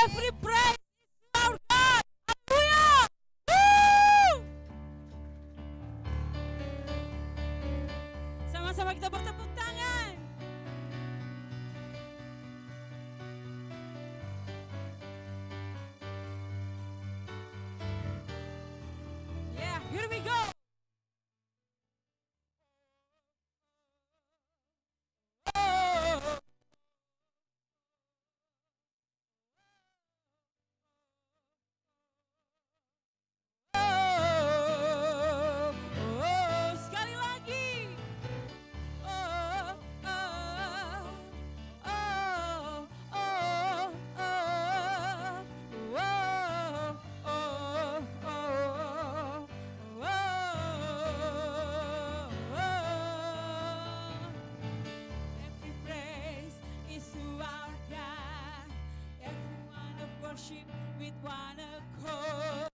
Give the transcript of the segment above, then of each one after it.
Every praise is to our God. Hallelujah. Woo! Sama-sama kita bertepuk tangan. Yeah, here we go. Sekali lagi. Every praise is to our God. Everyone of worship with one accord.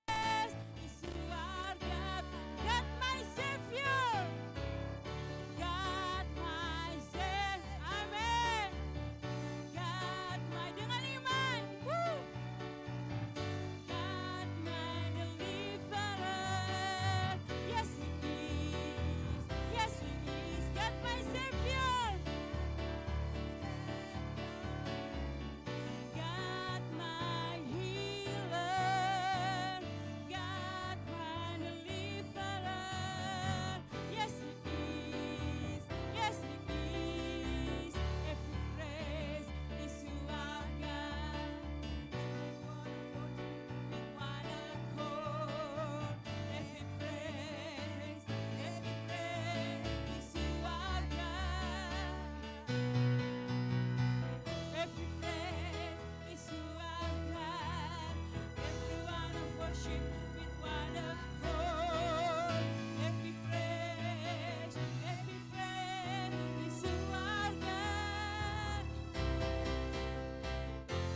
Is to our God, God my Savior, God my Savior, Amen. God my dengan iman, woo. God my deliverer, yes He is, God my Savior, God my healer, God my deliverer, yes He is, every praise is to our God. With one accord, every praise is to our God. Every praise is to our God. Everyone of worship with one accord. Every praise is to our God.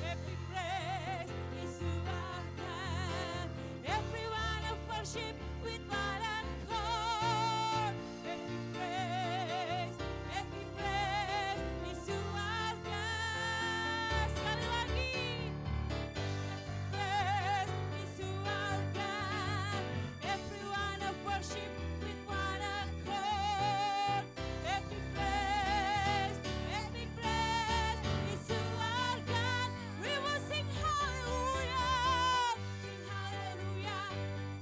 Every praise is to our God. Everyone of worship with one accord. Every praise is to our God. Sekali lagi. Praise is to our God. Everyone of worship with one accord. Every praise is to our God. We will sing hallelujah. Sing hallelujah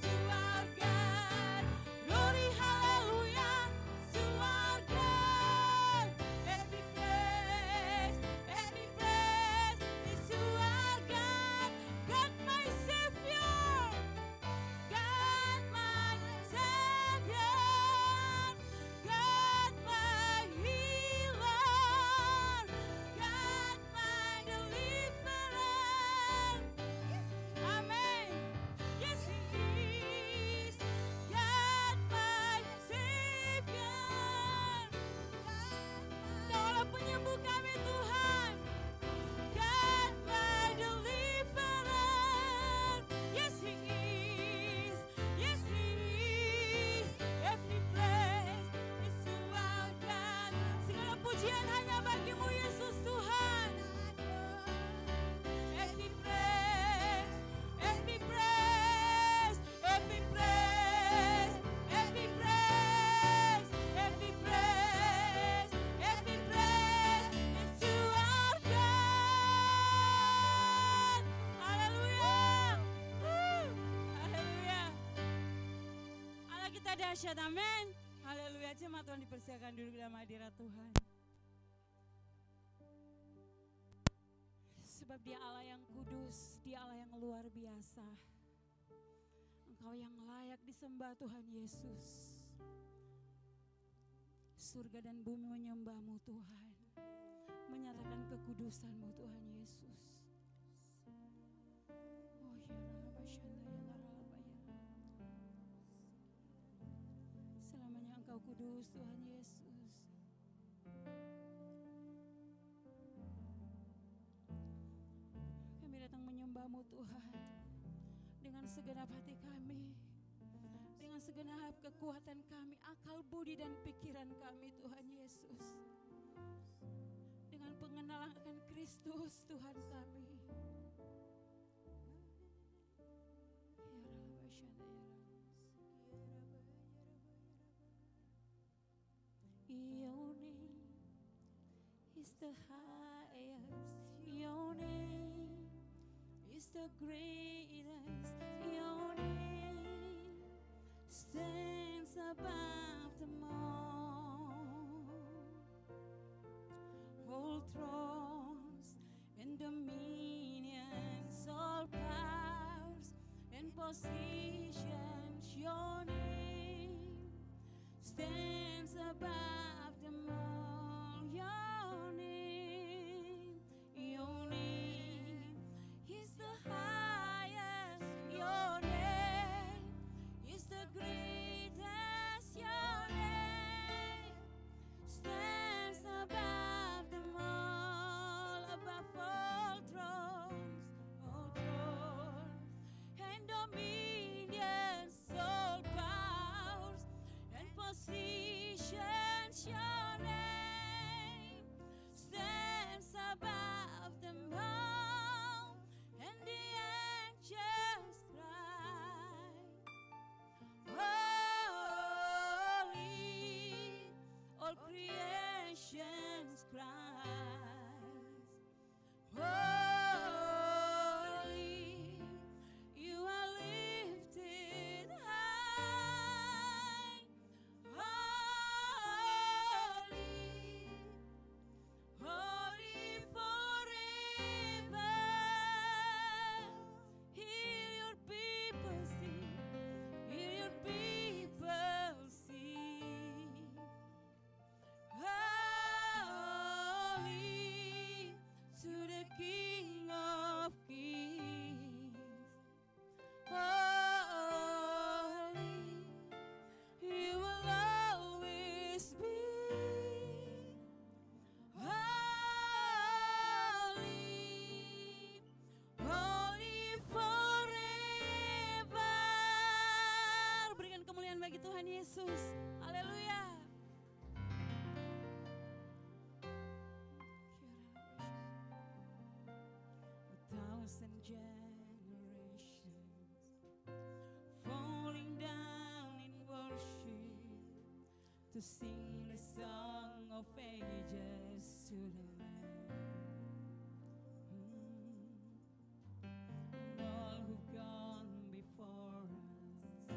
to our God. Glory hallelujah to our God. Every praise is to our God. God my Savior. God my Savior. God my healer. God my deliverer. Amen. Yes He is. God my Savior. Kaulah penyembuh kami Tuhan. God my deliverer. Yes He is. Every praise is to our God. Segala pujian hanya bagi-Mu Yesus Tuhan. Every praise is to our God. Haleluya. Haleluya. Allah kita dahsyat, amin. Haleluya. Tuhan dipersilakan duduk dalam hadirat Tuhan. Sebab Dia Allah yang kudus, Dia Allah yang luar biasa. Engkau yang layak disembah Tuhan Yesus. Surga dan bumi menyembah-Mu Tuhan, menyatakan kekudusan-Mu Tuhan Yesus. Oh ya Rabba Shanda ya Rabba ya. Selamanya Engkau kudus Tuhan Yesus. Kami datang menyembah-Mu Tuhan dengan segenap hati kami, dengan segenap kekuatan kami, akal, budi, dan pikiran kami Tuhan Yesus. Dengan pengenalan akan Kristus Tuhan kami. Your name is the highest. Your name is the greatest. Your name stands above them all. All thrones and dominions, all powers and positions. Your name stands above them all. Your name is the highest. Your name is the greatest. Your name stands above them all, above all thrones and dominions, all powers and positions. Your name stands above them all, and the angels cry, holy. All creations cries, holy. You are lifted high, holy, holy forever. Hear your people sing, hear your people sing. Holy to the King of Kings. Holy, you will always be. Holy, holy forever. Berikan kemuliaan bagi Tuhan Yesus. Haleluya. 1,000 generations falling down in worship to sing the song of ages to the Lamb. And all who've gone before us,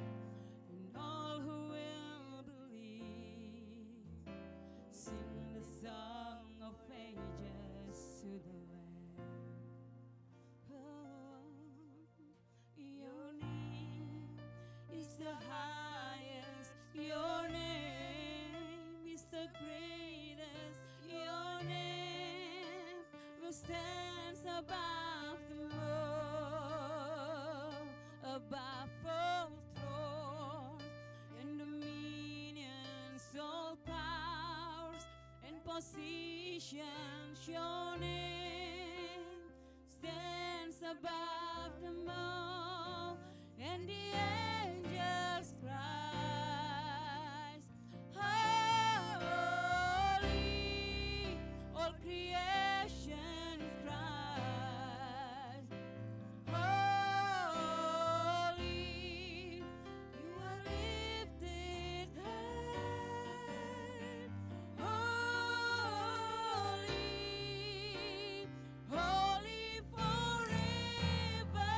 and all who will believe, sing the song of ages to the Lamb. Your name is the highest. Your name is the greatest. Your name stands above them all, above all thrones and dominions, all powers and positions. Your name stands above them all, and the angels cry, holy. All creation cries, holy. You are lifted high, holy, holy forever.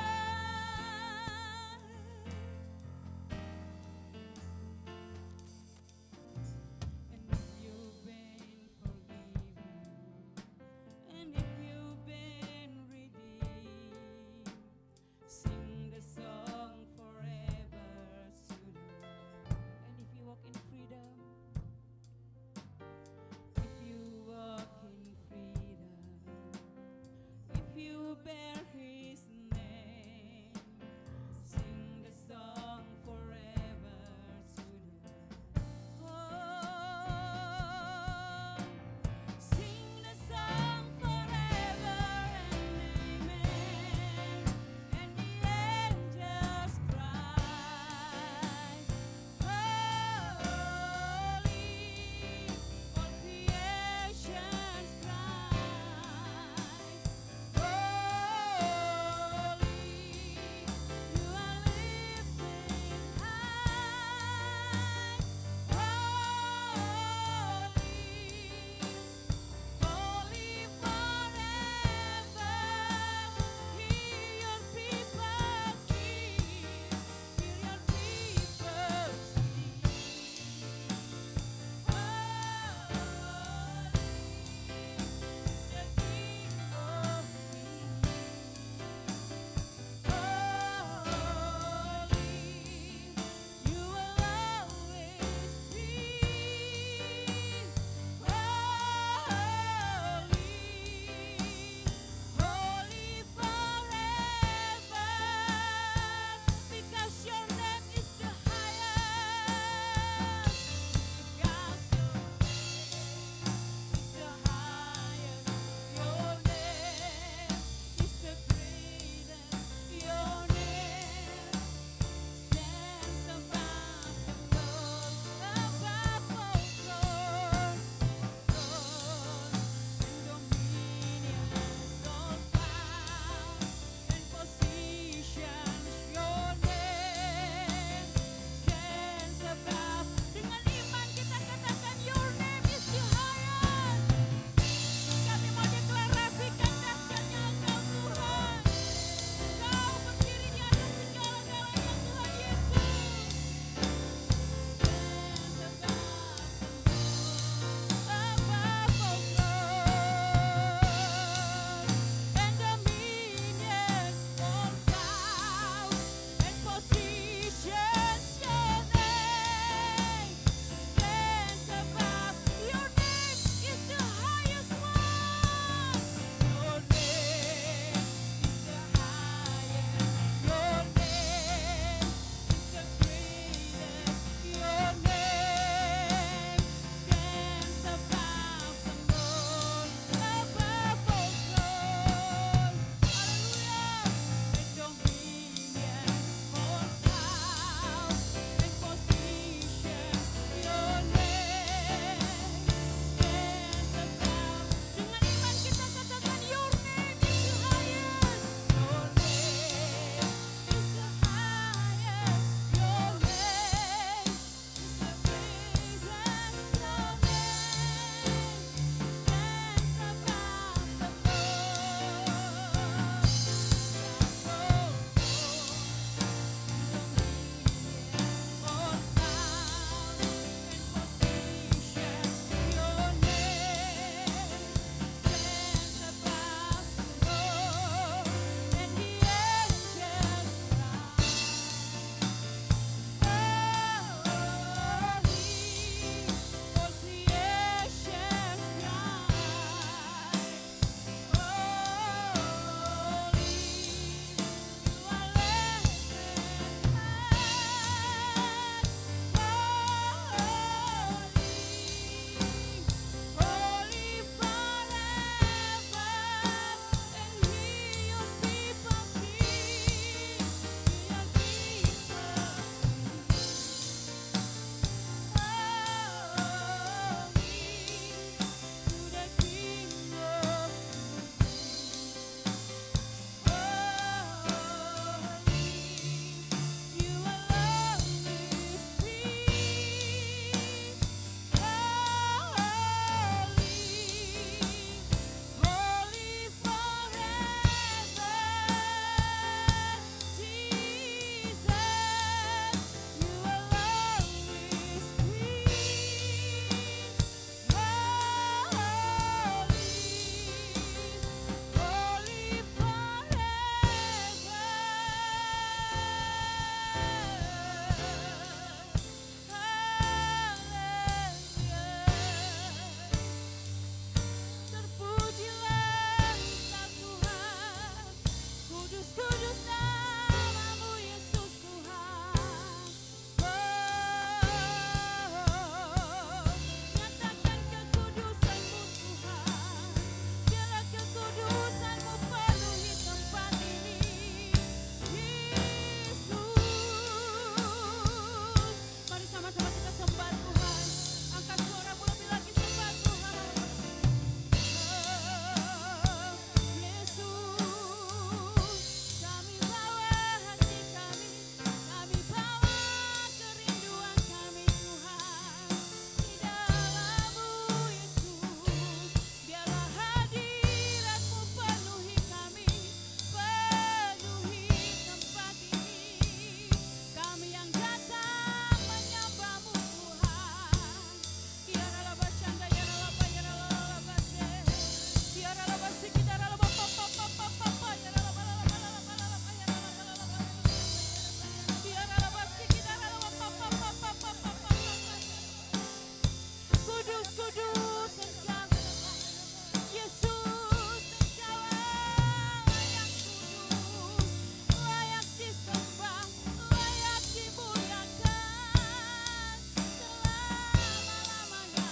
kudus, Engkau Yesus, Engkau layak kudus, layak disembah, layak dimuliakan selama-lamanya.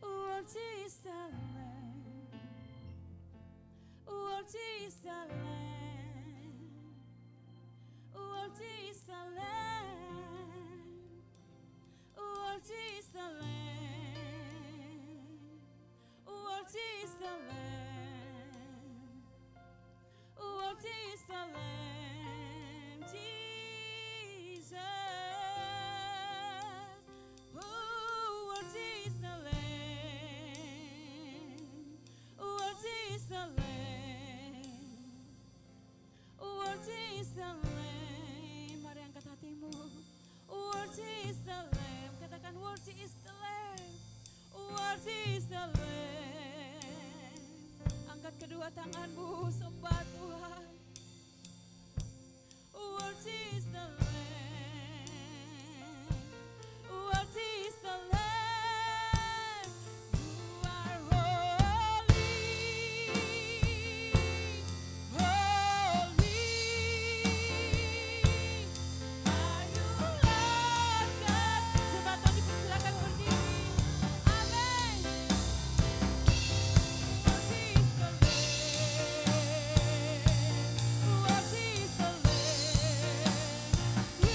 Worthy is the Lamb. Worthy is the Lamb. Worthy is the Lamb. Worthy is the Lamb. Worthy is the Lamb. Worthy is the Lamb. Jesus. Worthy is the Lamb. Worthy is the Lamb. Worthy is the Lamb. Mari angkat hatimu. Worthy is the Lamb. Katakan worthy is the Lamb. Worthy is the Lamb. Angkat kedua tanganmu, sembah Tuhan. Worthy is the Lamb. Worthy is the Lamb. You are holy, holy. Are you Lord God? Jemaat dipersilakan berdiri. Amin. Worthy is the Lamb. Worthy is the Lamb. You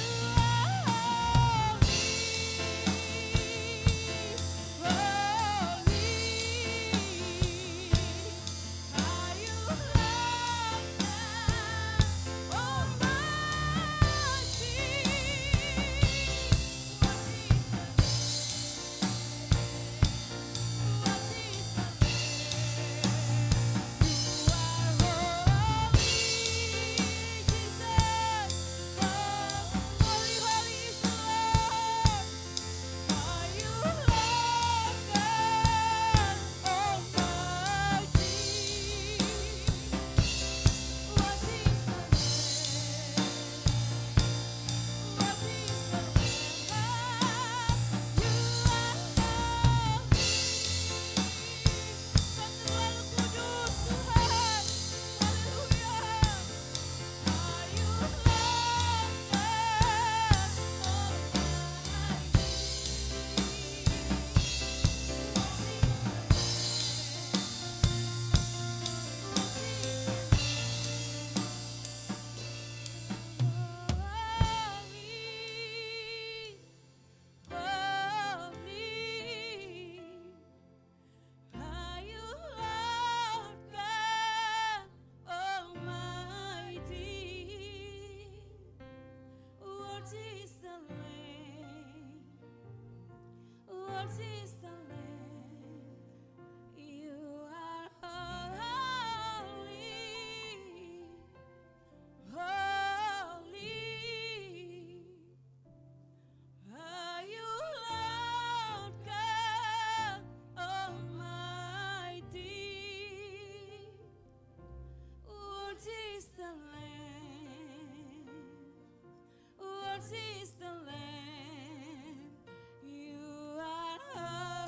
is the Lamb. You are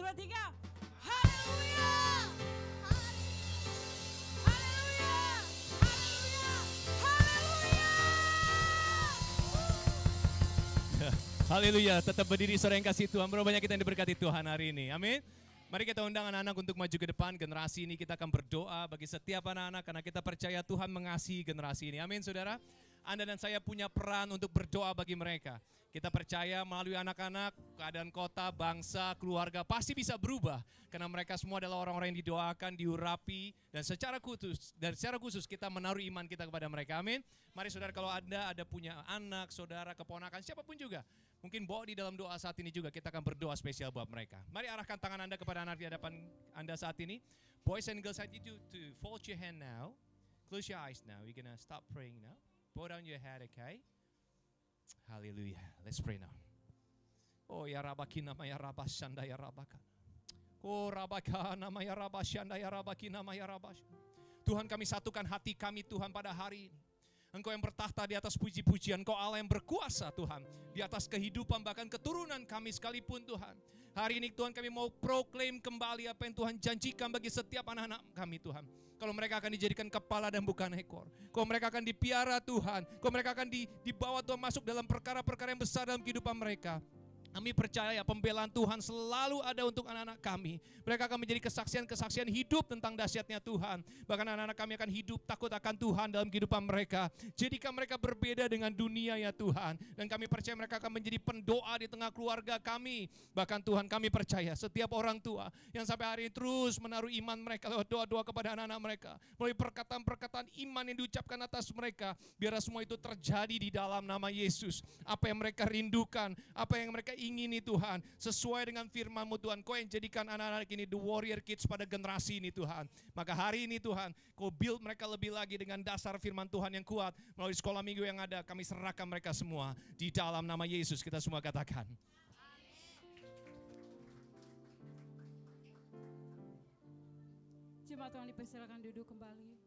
2, 3. Haleluya. Haleluya. Haleluya. Haleluya. Haleluya. Tetap berdiri saudara yang kasih Tuhan. Berapa banyak kita yang diberkati Tuhan hari ini. Amin. Mari kita undang anak-anak untuk maju ke depan. Generasi ini kita akan berdoa bagi setiap anak-anak karena kita percaya Tuhan mengasihi generasi ini. Amin saudara. Anda dan saya punya peran untuk berdoa bagi mereka. Kita percaya melalui anak-anak, keadaan kota, bangsa, keluarga pasti bisa berubah. Karena mereka semua adalah orang-orang yang didoakan, diurapi. Dan secara khusus kita menaruh iman kita kepada mereka. Amin. Mari saudara, kalau Anda ada punya anak, saudara, keponakan, siapapun juga. Mungkin bawa di dalam doa saat ini juga kita akan berdoa spesial buat mereka. Mari arahkan tangan Anda kepada anak di hadapan Anda saat ini. Boys and girls, I need you to fold your hand now. Close your eyes now. We're going to stop praying now. Bow down your head, okay? Hallelujah. Let's pray now. Oh ya rabakina maya rabashanda ya rabaka. Oh rabakana maya rabashanda ya rabakina maya rabash. Tuhan, kami satukan hati kami Tuhan pada hari ini. Engkau yang bertahta di atas puji-pujian, Engkau Allah yang berkuasa Tuhan. Di atas kehidupan bahkan keturunan kami sekalipun Tuhan. Hari ini Tuhan kami mau proklaim kembali apa yang Tuhan janjikan bagi setiap anak-anak kami Tuhan. Kalau mereka akan dijadikan kepala dan bukan ekor. Kalau mereka akan dipiara Tuhan. Kalau mereka akan dibawa Tuhan masuk dalam perkara-perkara yang besar dalam kehidupan mereka. Kami percaya pembelaan Tuhan selalu ada untuk anak-anak kami. Mereka akan menjadi kesaksian-kesaksian hidup tentang dahsyatnya Tuhan. Bahkan anak-anak kami akan hidup takut akan Tuhan dalam kehidupan mereka. Jadikan mereka berbeda dengan dunia ya Tuhan. Dan kami percaya mereka akan menjadi pendoa di tengah keluarga kami. Bahkan Tuhan, kami percaya setiap orang tua yang sampai hari ini terus menaruh iman mereka lewat doa-doa kepada anak-anak mereka. Melalui perkataan-perkataan iman yang diucapkan atas mereka. Biar semua itu terjadi di dalam nama Yesus. Apa yang mereka rindukan, apa yang mereka ingini Tuhan, sesuai dengan firman-Mu Tuhan. Kau yang jadikan anak-anak ini the warrior kids pada generasi ini Tuhan. Maka hari ini Tuhan, Kau build mereka lebih lagi dengan dasar firman Tuhan yang kuat. Melalui sekolah minggu yang ada, kami serahkan mereka semua. Di dalam nama Yesus kita semua katakan. Jemaat Tuhan dipersilakan duduk kembali.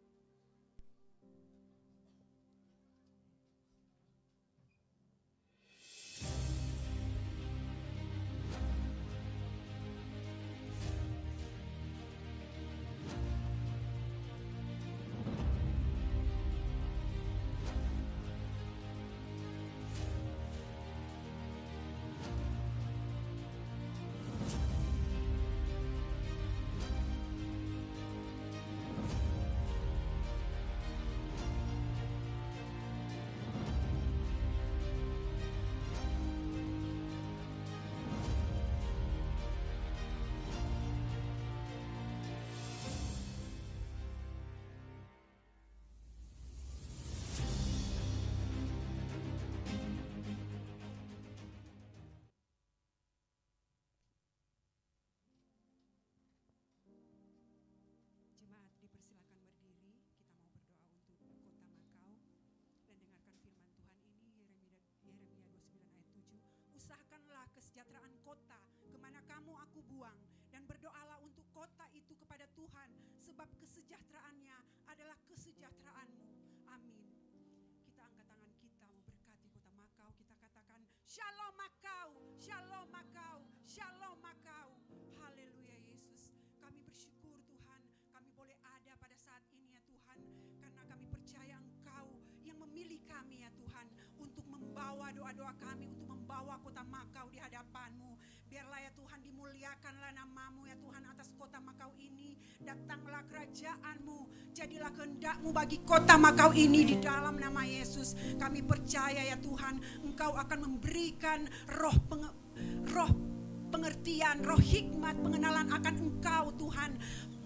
Kesejahteraan kota kemana kamu aku buang, dan berdoalah untuk kota itu kepada Tuhan, sebab kesejahteraannya adalah kesejahteraanmu. Amin. Kita angkat tangan kita memberkati kota Makau. Kita katakan Shalom Makau, Shalom Makau, Shalom Makau. Haleluya Yesus. Kami bersyukur Tuhan, kami boleh ada pada saat ini ya Tuhan, karena kami percaya Engkau yang memilih kami ya Tuhan, untuk membawa doa-doa kami, untuk membawa kota Makau di hadapan-Mu. Biarlah ya Tuhan dimuliakanlah nama-Mu ya Tuhan atas kota Makau ini. Datanglah kerajaan-Mu, jadilah kehendak-Mu bagi kota Makau ini di dalam nama Yesus. Kami percaya ya Tuhan, Engkau akan memberikan roh pengertian, roh hikmat, pengenalan akan Engkau Tuhan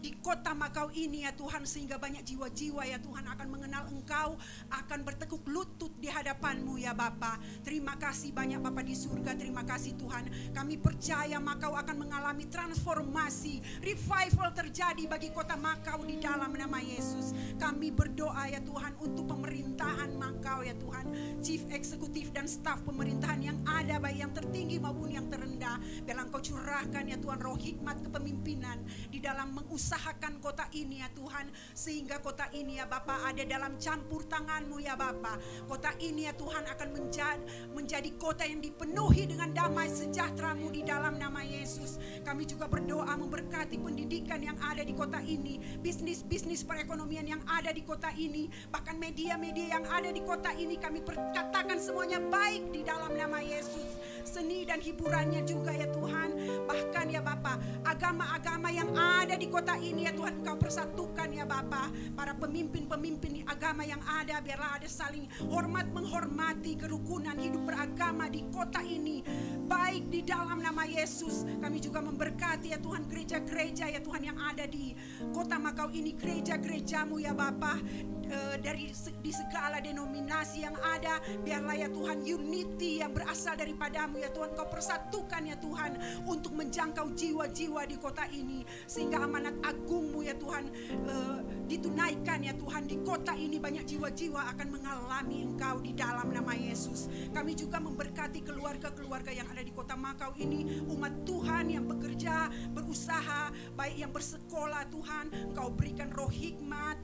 di kota Makau ini ya Tuhan, sehingga banyak jiwa-jiwa ya Tuhan akan mengenal Engkau, akan bertekuk lutut di hadapan-Mu ya Bapa. Terima kasih banyak Bapa di surga, terima kasih Tuhan. Kami percaya Makau akan mengalami transformasi, revival terjadi bagi kota Makau di dalam nama Yesus. Kami berdoa ya Tuhan untuk pemerintahan Makau ya Tuhan, chief eksekutif dan staf pemerintahan yang ada, baik yang tertinggi maupun yang terendah. Biarlah Engkau curahkan ya Tuhan roh hikmat kepemimpinan di dalam mengusahakan usahakan kota ini ya Tuhan, sehingga kota ini ya Bapa ada dalam campur tangan-Mu ya Bapa. Kota ini ya Tuhan akan menjadi kota yang dipenuhi dengan damai sejahtera-Mu di dalam nama Yesus. Kami juga berdoa memberkati pendidikan yang ada di kota ini, bisnis-bisnis perekonomian yang ada di kota ini, bahkan media-media yang ada di kota ini, kami katakan semuanya baik di dalam nama Yesus. Seni dan hiburannya juga ya Tuhan, bahkan ya Bapa, agama-agama yang ada di kota ini ya Tuhan, Engkau persatukan ya Bapa. Para pemimpin-pemimpin agama yang ada, biarlah ada saling hormat menghormati kerukunan hidup beragama di kota ini, baik di dalam nama Yesus. Kami juga memberkati ya Tuhan gereja-gereja ya Tuhan yang ada di kota Makau ini, gereja-gereja-Mu ya Bapa, di segala denominasi yang ada, biarlah ya Tuhan unity yang berasal daripadamu ya Tuhan, Kau persatukan ya Tuhan untuk menjangkau jiwa-jiwa di kota ini, sehingga amanat agung-Mu ya Tuhan ditunaikan ya Tuhan. Di kota ini banyak jiwa-jiwa akan mengalami Engkau di dalam nama Yesus. Kami juga memberkati keluarga-keluarga yang ada di kota Makau ini, umat Tuhan yang bekerja, berusaha, baik yang bersekolah Tuhan, Engkau berikan roh hikmat,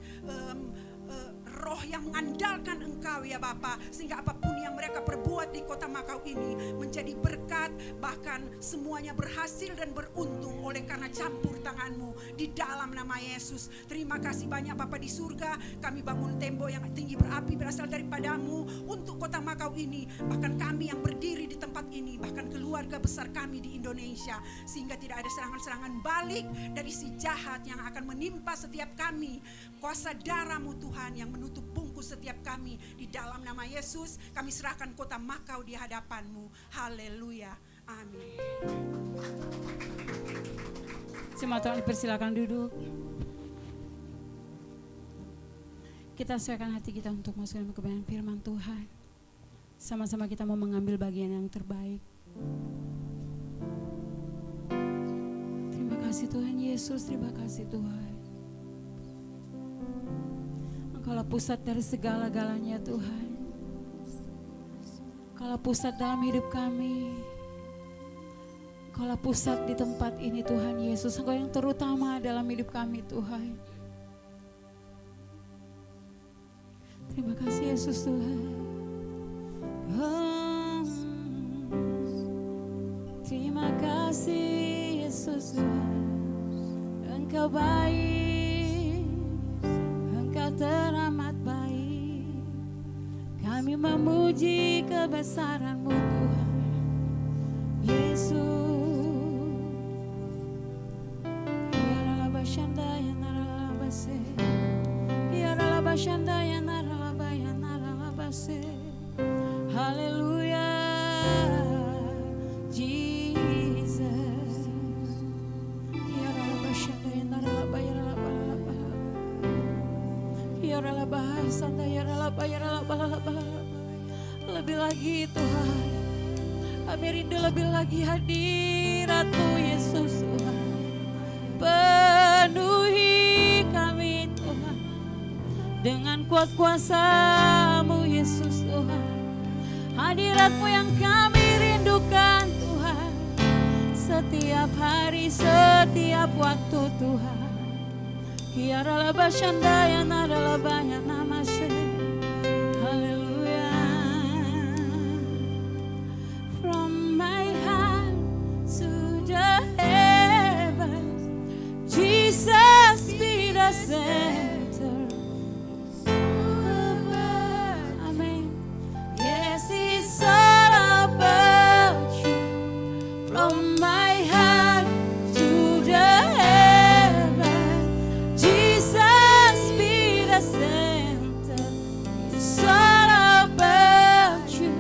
roh yang mengandalkan Engkau ya Bapa, sehingga apapun yang mereka perbuat di kota Makau ini menjadi berkat, bahkan semuanya berhasil dan beruntung oleh karena campur tangan-Mu di dalam nama Yesus. Terima kasih banyak Bapa di surga, kami bangun tembok yang tinggi berapi berasal daripadamu untuk kota Makau ini, bahkan kami yang berdiri di tempat ini, bahkan keluarga besar kami di Indonesia, sehingga tidak ada serangan-serangan balik dari si jahat yang akan menimpa setiap kami. Kuasa darah-Mu Tuhan yang menutup bungkus setiap kami, di dalam nama Yesus kami serahkan kota Makau di hadapan-Mu. Haleluya, amin. Jemaat Tuhan dipersilakan duduk. Kita siapkan hati kita untuk masuk dalam kebenaran firman Tuhan. Sama-sama kita mau mengambil bagian yang terbaik. Terima kasih Tuhan Yesus, terima kasih Tuhan. Engkaulah pusat dari segala-galanya Tuhan. Engkaulah pusat dalam hidup kami. Engkaulah pusat di tempat ini Tuhan Yesus. Engkau yang terutama dalam hidup kami Tuhan. Terima kasih Yesus Tuhan. Terima kasih Yesus Tuhan. Engkau baik, Engkau teramat baik. Kami memuji kebesaran-Mu Tuhan Yesus. Ya Rabba Shanda ya Narabba se, Ya Rabba Shanda ya Narabba ya Narabba se. Haleluya Jesus. Ya Rabba Shanda ya Narabba ya Rabba. Ya Rabba Shanda ya Rabba ya Rabba. Lebih lagi Tuhan, kami rindu lebih lagi hadirat-Mu Yesus Tuhan. Penuhi kami Tuhan dengan kuat kuasa-Mu Yesus Tuhan. Hadirat-Mu yang kami rindukan Tuhan, setiap hari, setiap waktu Tuhan. Ya Rabba Shanda ya Narabba ya Namase. Haleluya. From my heart to the heavens, Jesus be the center. Amen. Yes, it's all about you. From my heart to the heavens, Jesus be the center. It's all about you.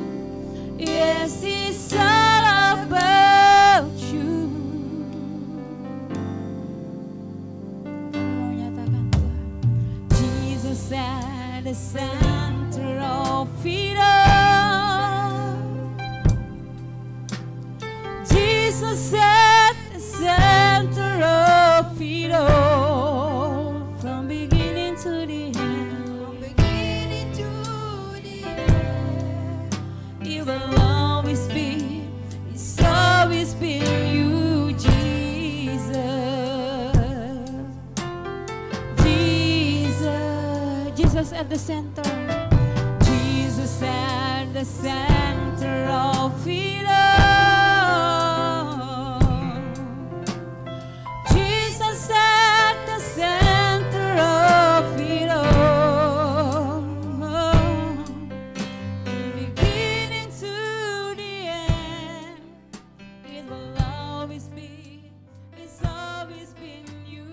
Yes, it's all about you. Kami mau nyatakan Tuhan, Jesus at the center of it all. Jesus at the center of it all. From beginning to the end. From beginning to the end. It will always be, it's always been you, Jesus. the center. Jesus at the center of it all. Jesus at the center of it all. Beginning to the end, it will always be. It's always been you,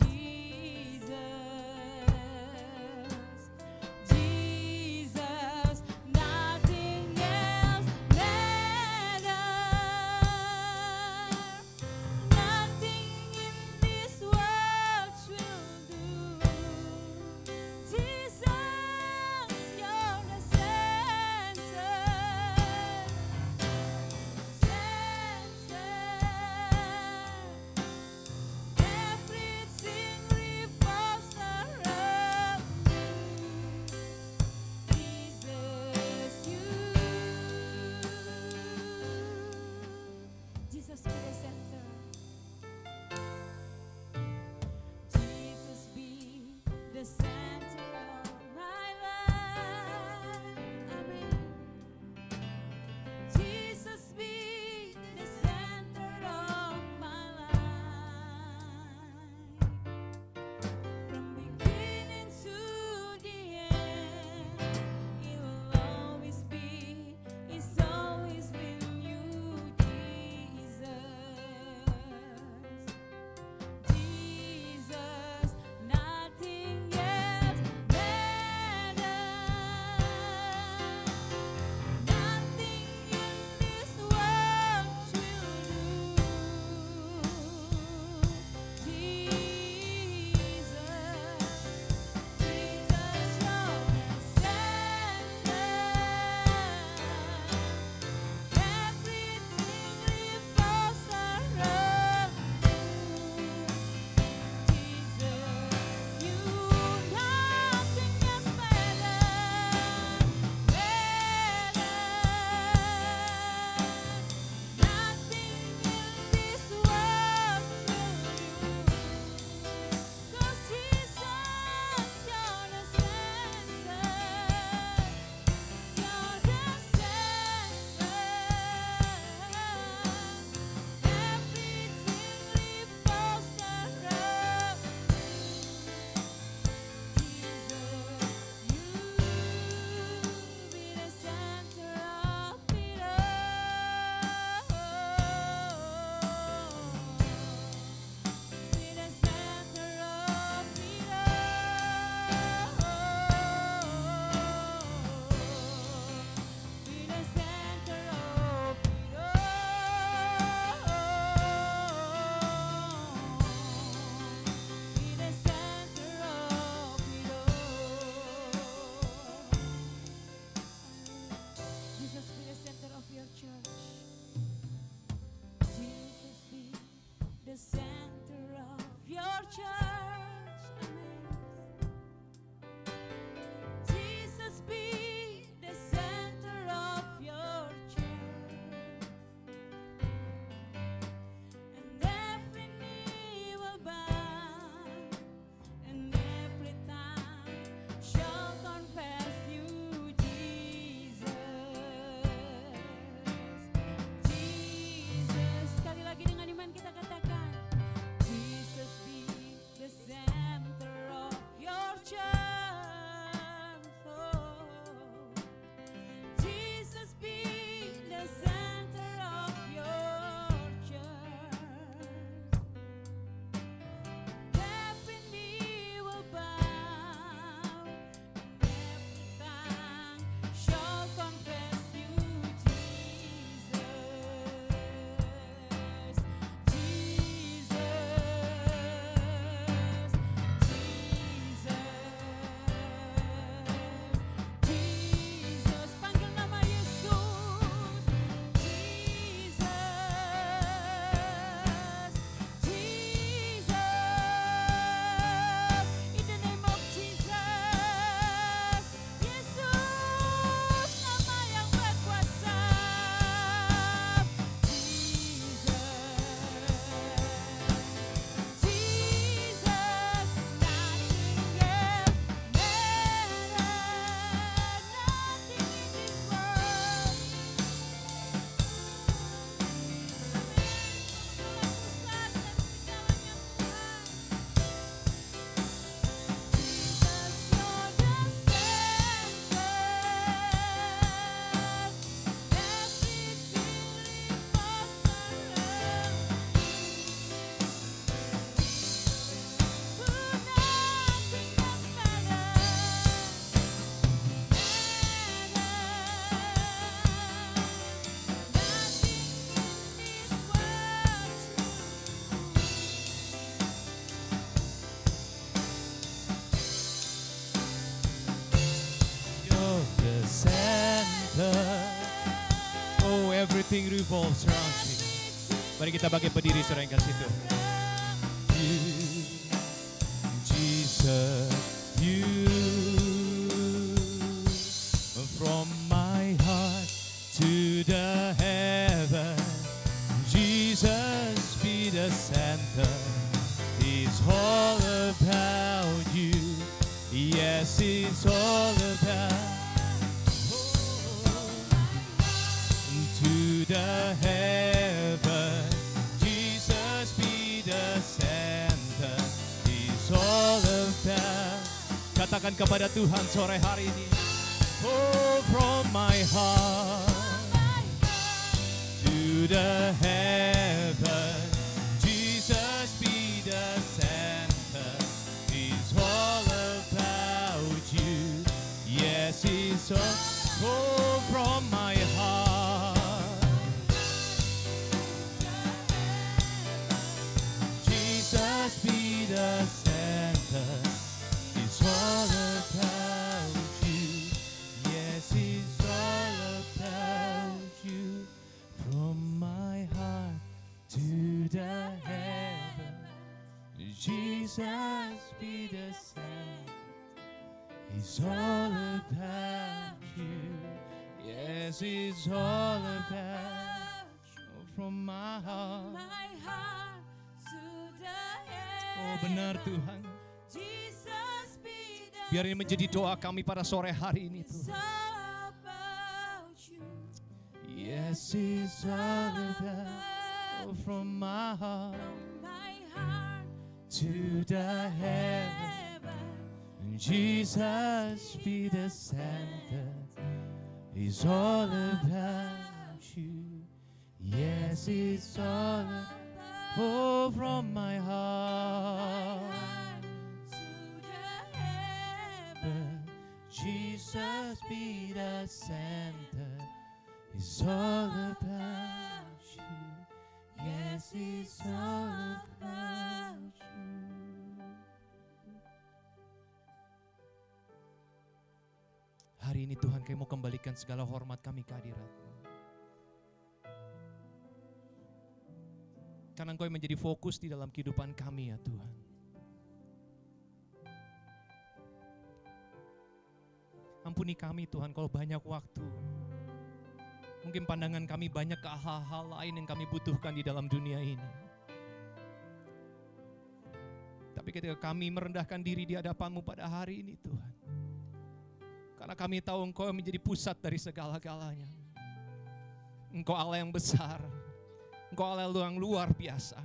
Jesus. Jesus, nothing else matters. Everything revolves around you. Mari kita bangkit berdiri saudara yang kasih Tuhan. You, Jesus, you. From my heart to the heaven, Jesus be the center. It's all about you. Yes, it's all about to the heaven. Jesus be the center. It's all about. Katakan kepada Tuhan sore hari ini. Oh, from my heart to the heaven, Jesus be the center. It's all about you. Yes, it's all. Oh, from my heart, Jesus be the center. It's all about you. Yes, it's all about you. From my heart to the heaven, Jesus be the center. It's all about you. Yes, it's all about you. From my heart to the Oh benar Tuhan. Jesus be the Biar ini menjadi doa kami pada sore hari ini It's Tuhan. all about you. Yes, it's all about from my heart From my heart to the heaven. Jesus be the center. It's all about you. Yes, it's all about from my heart to the heaven. Jesus be the center. It's all about you. Yes, it's all about you. Hari ini Tuhan kami mau kembalikan segala hormat kami ke hadirat-Mu. Karena Engkau yang menjadi fokus di dalam kehidupan kami ya Tuhan. Ampuni kami Tuhan kalau banyak waktu. Mungkin pandangan kami banyak ke hal-hal lain yang kami butuhkan di dalam dunia ini. Tapi ketika kami merendahkan diri di hadapan-Mu pada hari ini Tuhan. Karena kami tahu Engkau yang menjadi pusat dari segala-galanya. Engkau Allah yang besar. Engkau Allah yang luar biasa.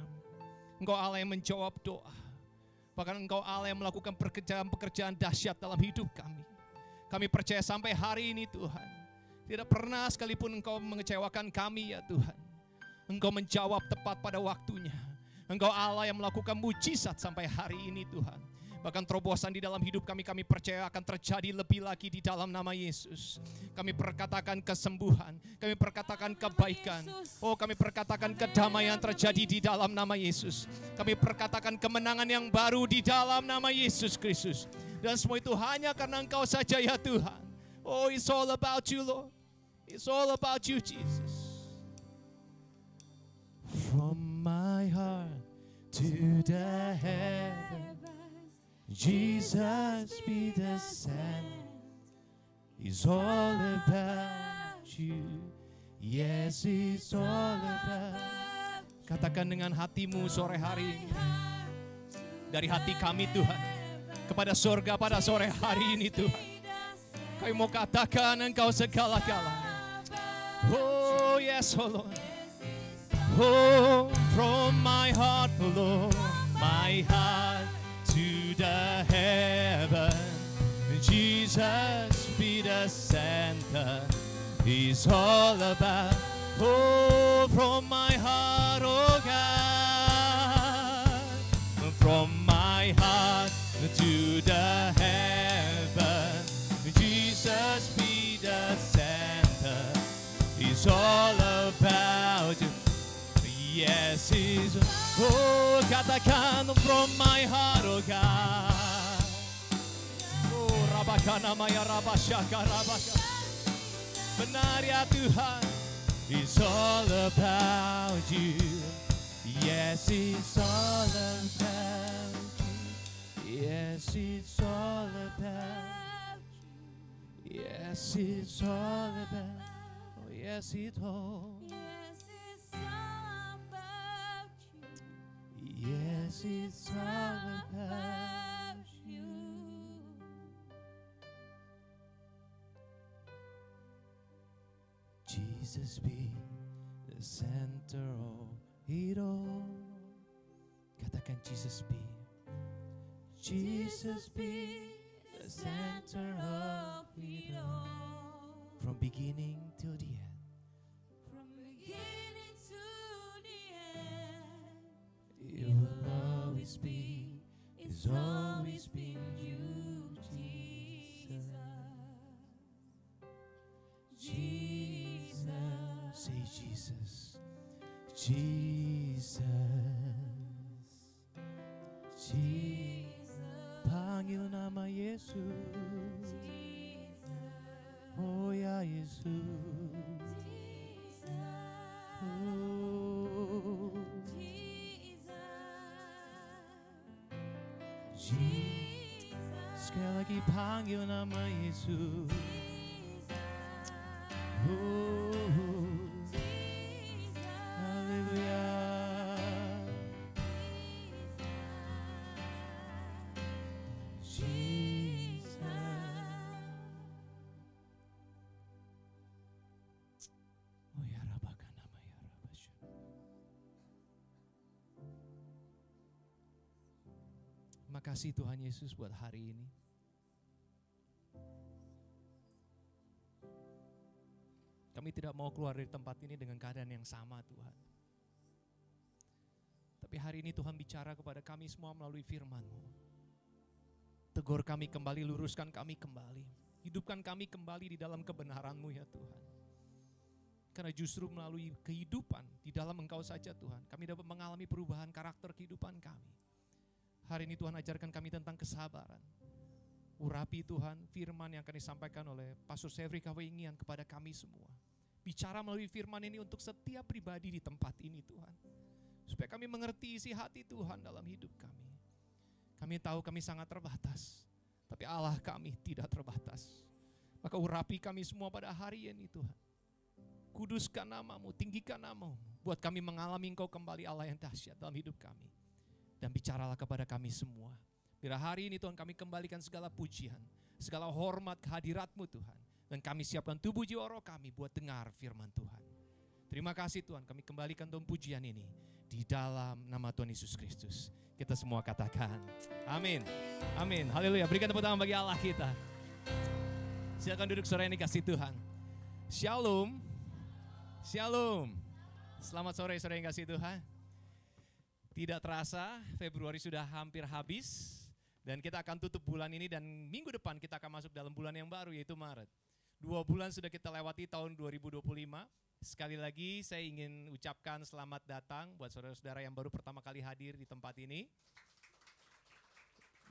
Engkau Allah yang menjawab doa. Bahkan Engkau Allah yang melakukan pekerjaan-pekerjaan dahsyat dalam hidup kami. Kami percaya sampai hari ini Tuhan. Tidak pernah sekalipun Engkau mengecewakan kami ya Tuhan. Engkau menjawab tepat pada waktunya. Engkau Allah yang melakukan mujizat sampai hari ini Tuhan. Bahkan terobosan di dalam hidup kami percaya akan terjadi lebih lagi di dalam nama Yesus. Kami perkatakan kesembuhan, kami perkatakan kebaikan. Oh, kami perkatakan kedamaian terjadi di dalam nama Yesus. Kami perkatakan kemenangan yang baru di dalam nama Yesus Kristus. Dan semua itu hanya karena Engkau saja ya Tuhan. Oh, it's all about you Lord. It's all about you Jesus. From my heart to the heaven, Jesus be the center. It's all about you. Yes, it's all about. Katakan dengan hatimu sore hari ini. Dari hati kami Tuhan. Kepada surga pada sore hari ini Tuhan. Kami mau katakan Engkau segala-galanya. Oh yes, oh Lord. Oh, from my heart, oh Lord, my heart to the heaven. Jesus be the center. It's all about. Oh, from my heart, oh God, from my heart to the heaven. Jesus be the center. It's all about you. Yes, it's oh, katakan from my heart, oh God. Oh, rabakana maya rabashaka rabaka. Benar ya Tuhan. It's all about you. Yes, it's all about you. Yes, it's all about you. Yes, it's all about. Oh, yes, it all. Yes, it's all about you. Yes, it's all about you. Jesus be the center of it all. Katakan Jesus be. Jesus be the center of it all. From beginning till the end. From beginning to the end, It will always be. It's always been you, Jesus. Jesus. Say Jesus. Jesus. Jesus. Panggil nama Yesus. Oh ya Yesus. Oh. Sekali lagi panggil nama Yesus. Oh, haleluya. Jesus. Oh ya rabakan nama ya rabasya. Makasih Tuhan Yesus buat hari ini. Kami tidak mau keluar dari tempat ini dengan keadaan yang sama Tuhan. Tapi hari ini Tuhan bicara kepada kami semua melalui firman-Mu. Tegur kami kembali, luruskan kami kembali. Hidupkan kami kembali di dalam kebenaran-Mu ya Tuhan. Karena justru melalui kehidupan di dalam Engkau saja Tuhan, kami dapat mengalami perubahan karakter kehidupan kami. Hari ini Tuhan ajarkan kami tentang kesabaran. Urapi Tuhan firman yang akan disampaikan oleh Pastor Sevri Kawengian kepada kami semua. Bicara melalui firman ini untuk setiap pribadi di tempat ini Tuhan. Supaya kami mengerti isi hati Tuhan dalam hidup kami. Kami tahu kami sangat terbatas. Tapi Allah kami tidak terbatas. Maka urapi kami semua pada hari ini Tuhan. Kuduskan nama-Mu, tinggikan nama-Mu. Buat kami mengalami Engkau kembali Allah yang dahsyat dalam hidup kami. Dan bicaralah kepada kami semua. Bila hari ini Tuhan kami kembalikan segala pujian, segala hormat kehadirat-Mu Tuhan. Dan kami siapkan tubuh jiwa roh kami buat dengar firman Tuhan. Terima kasih Tuhan, kami kembalikan Tuhan pujian ini di dalam nama Tuhan Yesus Kristus. Kita semua katakan amin. Amin. Haleluya. Berikan tepuk tangan bagi Allah kita. Silakan duduk sore ini kasih Tuhan. Shalom. Shalom. Selamat sore yang kasih Tuhan. Tidak terasa Februari sudah hampir habis. Dan kita akan tutup bulan ini dan minggu depan kita akan masuk dalam bulan yang baru yaitu Maret. 2 bulan sudah kita lewati tahun 2025. Sekali lagi saya ingin ucapkan selamat datang buat saudara-saudara yang baru pertama kali hadir di tempat ini.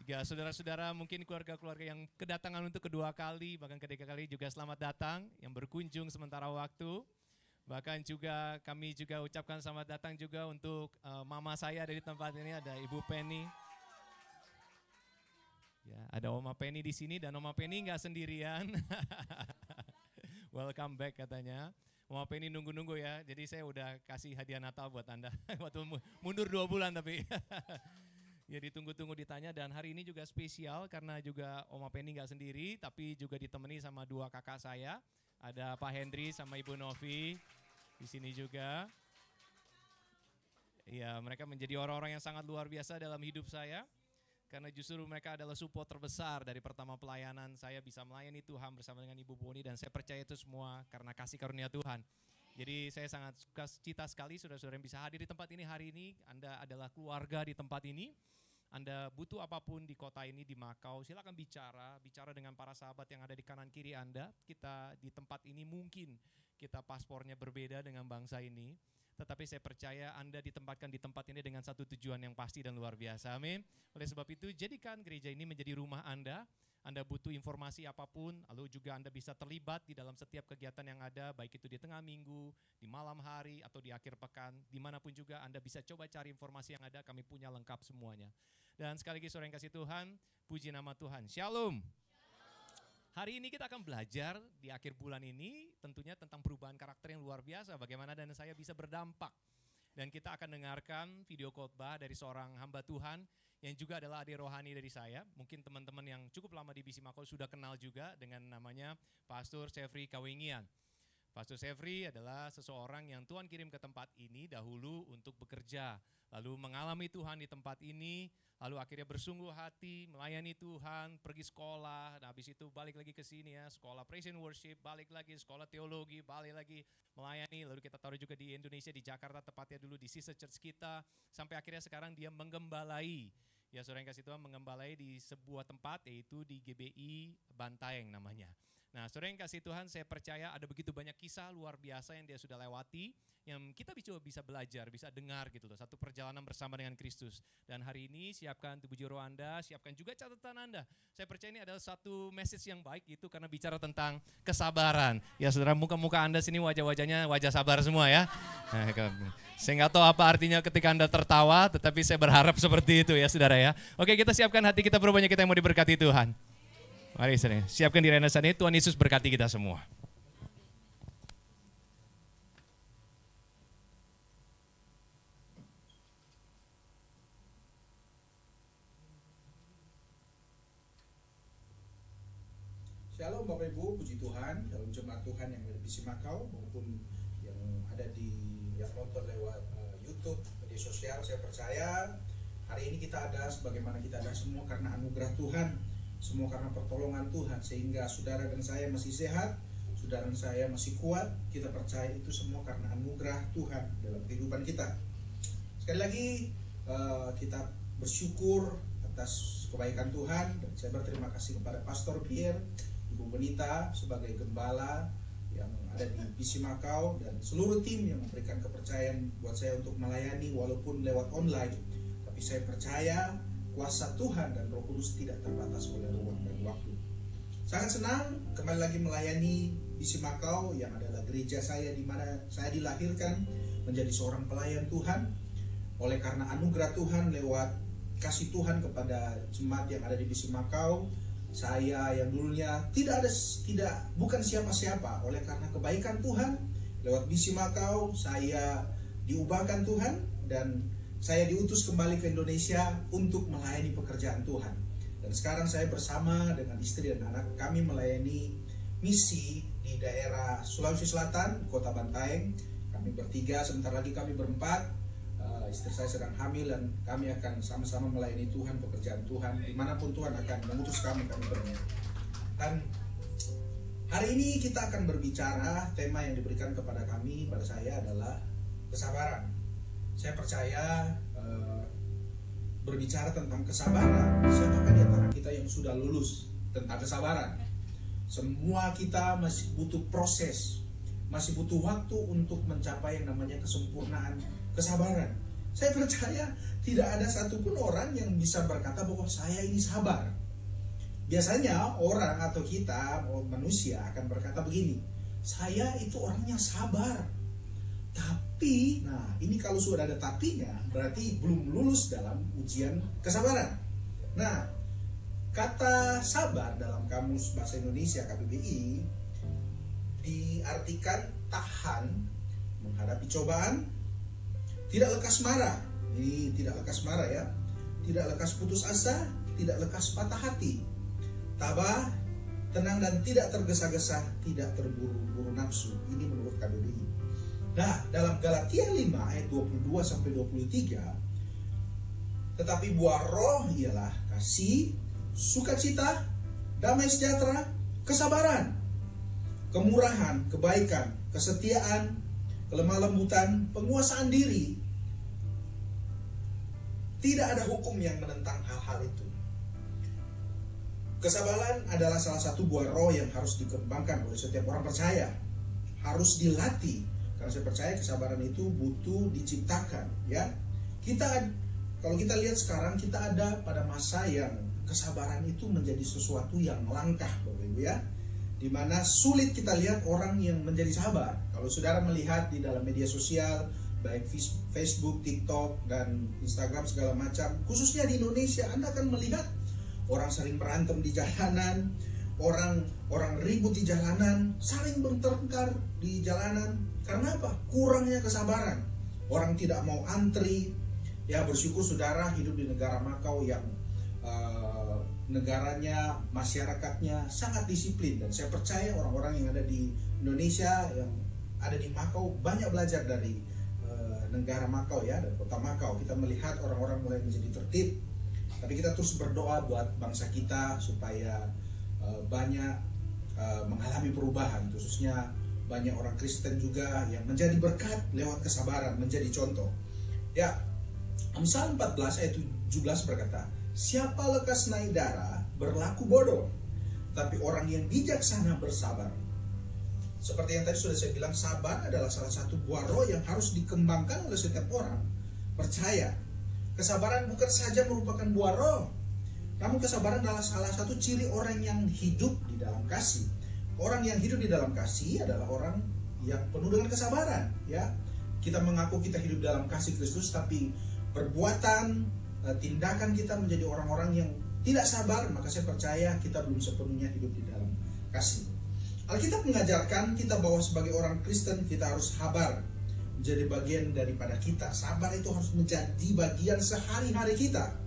Jika saudara-saudara mungkin keluarga-keluarga yang kedatangan untuk kedua kali, bahkan ketiga kali juga selamat datang. Yang berkunjung sementara waktu. Bahkan juga kami juga ucapkan selamat datang juga untuk mama saya dari tempat ini, ada Ibu Penny. Ya, ada Oma Penny di sini dan Oma Penny nggak sendirian. Welcome back katanya. Oma Penny nunggu-nunggu ya. Jadi saya udah kasih hadiah Natal buat Anda. Waktu mundur 2 bulan tapi. Ya ditunggu-tunggu ditanya dan hari ini juga spesial karena juga Oma Penny nggak sendiri tapi juga ditemani sama 2 kakak saya. Ada Pak Hendri sama Ibu Novi di sini juga. Ya mereka menjadi orang-orang yang sangat luar biasa dalam hidup saya. Karena justru mereka adalah support terbesar dari pertama pelayanan saya bisa melayani Tuhan bersama dengan Ibu Boni dan saya percaya itu semua karena kasih karunia Tuhan. Jadi saya sangat suka cita sekali saudara-saudara yang bisa hadir di tempat ini hari ini. Anda adalah keluarga di tempat ini. Anda butuh apapun di kota ini, di Makau, silakan bicara dengan para sahabat yang ada di kanan kiri Anda. Kita di tempat ini mungkin kita paspornya berbeda dengan bangsa ini. tetapi saya percaya Anda ditempatkan di tempat ini dengan satu tujuan yang pasti dan luar biasa. Amin. Oleh sebab itu, jadikan gereja ini menjadi rumah Anda. Anda butuh informasi apapun, lalu juga Anda bisa terlibat di dalam setiap kegiatan yang ada, baik itu di tengah minggu, di malam hari, atau di akhir pekan, dimanapun juga Anda bisa coba cari informasi yang ada, kami punya lengkap semuanya. Dan sekali lagi saudara yang kasih Tuhan, puji nama Tuhan. Shalom. Hari ini kita akan belajar di akhir bulan ini tentunya tentang perubahan karakter yang luar biasa, bagaimana dan saya bisa berdampak. Dan kita akan dengarkan video khotbah dari seorang hamba Tuhan yang juga adalah adik rohani dari saya. Mungkin teman-teman yang cukup lama di Bisi Makau sudah kenal juga dengan namanya Pastor Sefri Kawingian. Pastor Sefri adalah seseorang yang Tuhan kirim ke tempat ini dahulu untuk bekerja. Lalu mengalami Tuhan di tempat ini, lalu akhirnya bersungguh hati, melayani Tuhan, pergi sekolah, nah habis itu balik lagi ke sini ya, sekolah praise and worship, balik lagi sekolah teologi, balik lagi melayani, lalu kita taruh juga di Indonesia, di Jakarta, tepatnya dulu di Sister Church kita, sampai akhirnya sekarang dia menggembalai, ya saudara yang kasih Tuhan, menggembalai di sebuah tempat, yaitu di GBI Bantaeng namanya. Nah saudara yang kasih Tuhan, saya percaya ada begitu banyak kisah luar biasa yang dia sudah lewati, yang kita bisa belajar, bisa dengar gitu loh. Satu perjalanan bersama dengan Kristus. Dan hari ini siapkan tubuh jiwa Anda, siapkan juga catatan Anda. Saya percaya ini adalah satu message yang baik itu karena bicara tentang kesabaran. Ya saudara, muka-muka Anda sini wajah-wajahnya wajah sabar semua ya. Nah, saya nggak tahu apa artinya ketika Anda tertawa, tetapi saya berharap seperti itu ya saudara ya. Oke, kita siapkan hati kita, berapa banyak kita yang mau diberkati Tuhan. Mari saudara, siapkan diri Anda saat ini, Tuhan Yesus berkati kita semua. Shalom Bapak Ibu, puji Tuhan, dalam jemaat Tuhan yang ada di Bisi Makau maupun yang ada di yang nonton lewat YouTube, media sosial. Saya percaya hari ini kita ada sebagaimana kita ada semua karena anugerah Tuhan, semua karena pertolongan Tuhan, sehingga saudara dan saya masih sehat, saudara dan saya masih kuat. Kita percaya itu semua karena anugerah Tuhan dalam kehidupan kita. Sekali lagi kita bersyukur atas kebaikan Tuhan, dan saya berterima kasih kepada Pastor Pierre, Ibu Benita sebagai gembala yang ada di Bisi Makau, dan seluruh tim yang memberikan kepercayaan buat saya untuk melayani walaupun lewat online. Tapi saya percaya kuasa Tuhan dan Roh Kudus tidak terbatas oleh ruang dan waktu. Sangat senang kembali lagi melayani Bisi Makau yang adalah gereja saya di mana saya dilahirkan menjadi seorang pelayan Tuhan. Oleh karena anugerah Tuhan lewat kasih Tuhan kepada jemaat yang ada di Bisi Makau, saya yang dulunya bukan siapa-siapa, oleh karena kebaikan Tuhan lewat Bisi Makau saya diubahkan Tuhan, dan saya diutus kembali ke Indonesia untuk melayani pekerjaan Tuhan. Dan sekarang saya bersama dengan istri dan anak kami melayani misi di daerah Sulawesi Selatan, Kota Bantaeng. Kami bertiga, sebentar lagi kami berempat. Istri saya sedang hamil, dan kami akan sama-sama melayani Tuhan, pekerjaan Tuhan dimanapun Tuhan akan mengutus kami pergi. Dan hari ini kita akan berbicara, tema yang diberikan kepada kami, pada saya adalah kesabaran. Saya percaya berbicara tentang kesabaran, siapakah di antara kita yang sudah lulus tentang kesabaran? Semua kita masih butuh proses, masih butuh waktu untuk mencapai yang namanya kesempurnaan kesabaran. Saya percaya tidak ada satupun orang yang bisa berkata bahwa saya ini sabar. Biasanya orang atau kita, manusia akan berkata begini, saya itu orangnya sabar. Tapi, nah ini kalau sudah ada tapinya, berarti belum lulus dalam ujian kesabaran. Nah, kata sabar dalam Kamus Bahasa Indonesia KBBI diartikan tahan menghadapi cobaan, tidak lekas marah. Ini tidak lekas marah ya. Tidak lekas putus asa, tidak lekas patah hati. Tabah, tenang dan tidak tergesa-gesa, tidak terburu-buru nafsu. Ini menurut KBBI. Nah, dalam Galatia 5 ayat 22 sampai 23, tetapi buah roh ialah kasih, sukacita, damai sejahtera, kesabaran, kemurahan, kebaikan, kesetiaan, kelemah lembutan, penguasaan diri. Tidak ada hukum yang menentang hal-hal itu. Kesabaran adalah salah satu buah roh yang harus dikembangkan oleh setiap orang percaya. Harus dilatih. Karena saya percaya kesabaran itu butuh diciptakan, ya. Kalau kita lihat sekarang, kita ada pada masa yang kesabaran itu menjadi sesuatu yang langka, Bapak Ibu, ya. Dimana sulit kita lihat orang yang menjadi sabar. Kalau saudara melihat di dalam media sosial, baik Facebook, TikTok, dan Instagram segala macam, khususnya di Indonesia, Anda akan melihat orang sering berantem di jalanan, orang ribut di jalanan, saling bertengkar di jalanan. Karena apa? Kurangnya kesabaran. Orang tidak mau antri. Ya, bersyukur saudara hidup di negara Makau yang negaranya, masyarakatnya sangat disiplin. Dan saya percaya orang-orang yang ada di Indonesia, yang ada di Makau, banyak belajar dari negara Makau, ya, dan kota Makau. Kita melihat orang-orang mulai menjadi tertib. Tapi kita terus berdoa buat bangsa kita supaya banyak mengalami perubahan, khususnya banyak orang Kristen juga yang menjadi berkat lewat kesabaran, menjadi contoh. Ya, Amsal 14 ayat 17 berkata, siapa lekas naik darah berlaku bodoh, tapi orang yang bijaksana bersabar. Seperti yang tadi sudah saya bilang, sabar adalah salah satu buah roh yang harus dikembangkan oleh setiap orang. Percaya, kesabaran bukan saja merupakan buah roh, namun kesabaran adalah salah satu ciri orang yang hidup di dalam kasih. Orang yang hidup di dalam kasih adalah orang yang penuh dengan kesabaran, ya. Kita mengaku kita hidup dalam kasih Kristus, tapi perbuatan, tindakan kita menjadi orang-orang yang tidak sabar, maka saya percaya kita belum sepenuhnya hidup di dalam kasih. Alkitab mengajarkan kita bahwa sebagai orang Kristen kita harus sabar, menjadi bagian daripada kita. Sabar itu harus menjadi bagian sehari-hari kita.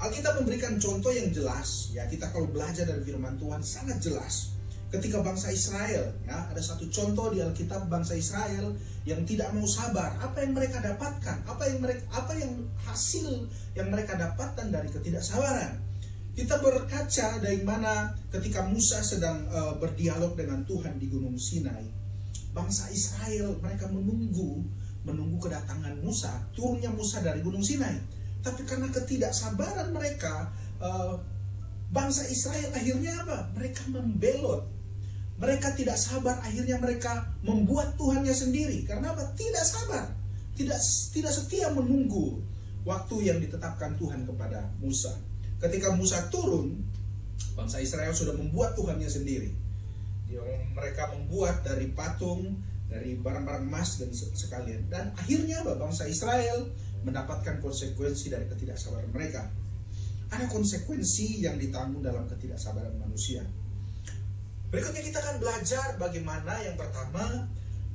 Alkitab memberikan contoh yang jelas, ya. Kita kalau belajar dari firman Tuhan sangat jelas. Ketika bangsa Israel, ya, ada satu contoh di Alkitab bangsa Israel yang tidak mau sabar. Apa yang mereka dapatkan? Apa yang hasil yang mereka dapatkan dari ketidaksabaran? Kita berkaca dari mana ketika Musa sedang berdialog dengan Tuhan di Gunung Sinai. Bangsa Israel mereka menunggu kedatangan Musa, turunnya Musa dari Gunung Sinai. Tapi karena ketidaksabaran mereka, bangsa Israel akhirnya apa? Mereka membelot. Mereka tidak sabar, akhirnya mereka membuat Tuhannya sendiri. Karena apa? Tidak sabar, tidak setia menunggu waktu yang ditetapkan Tuhan kepada Musa. Ketika Musa turun, bangsa Israel sudah membuat Tuhannya sendiri. Mereka membuat dari patung, dari barang-barang emas dan sekalian. Dan akhirnya apa? Bangsa Israel mendapatkan konsekuensi dari ketidaksabaran mereka. Ada konsekuensi yang ditanggung dalam ketidaksabaran manusia. Berikutnya kita akan belajar bagaimana yang pertama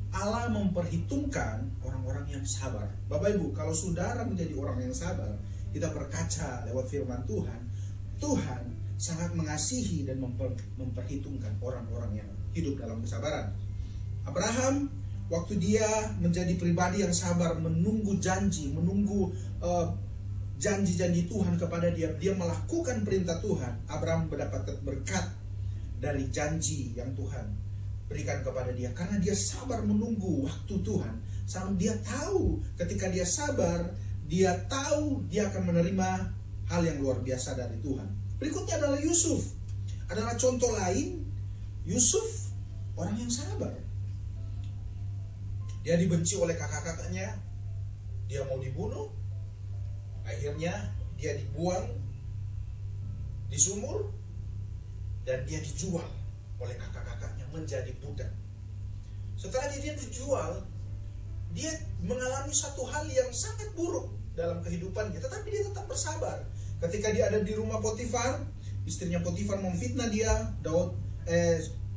Allah memperhitungkan orang-orang yang sabar. Bapak Ibu, kalau saudara menjadi orang yang sabar, kita berkaca lewat firman Tuhan, Tuhan sangat mengasihi dan memperhitungkan orang-orang yang hidup dalam kesabaran. Abraham, waktu dia menjadi pribadi yang sabar, menunggu janji, menunggu janji-janji Tuhan kepada dia, dia melakukan perintah Tuhan. Abraham mendapatkan berkat dari janji yang Tuhan berikan kepada dia, karena dia sabar menunggu waktu Tuhan. Sampai dia tahu ketika dia sabar, dia tahu dia akan menerima hal yang luar biasa dari Tuhan. Berikutnya adalah Yusuf. Adalah contoh lain, Yusuf orang yang sabar. Dia dibenci oleh kakak-kakaknya, dia mau dibunuh, akhirnya dia dibuang di sumur, dan dia dijual oleh kakak-kakaknya menjadi budak. Setelah dia dijual, dia mengalami satu hal yang sangat buruk dalam kehidupannya, tetapi dia tetap bersabar. Ketika dia ada di rumah Potifar, istrinya Potifar memfitnah dia,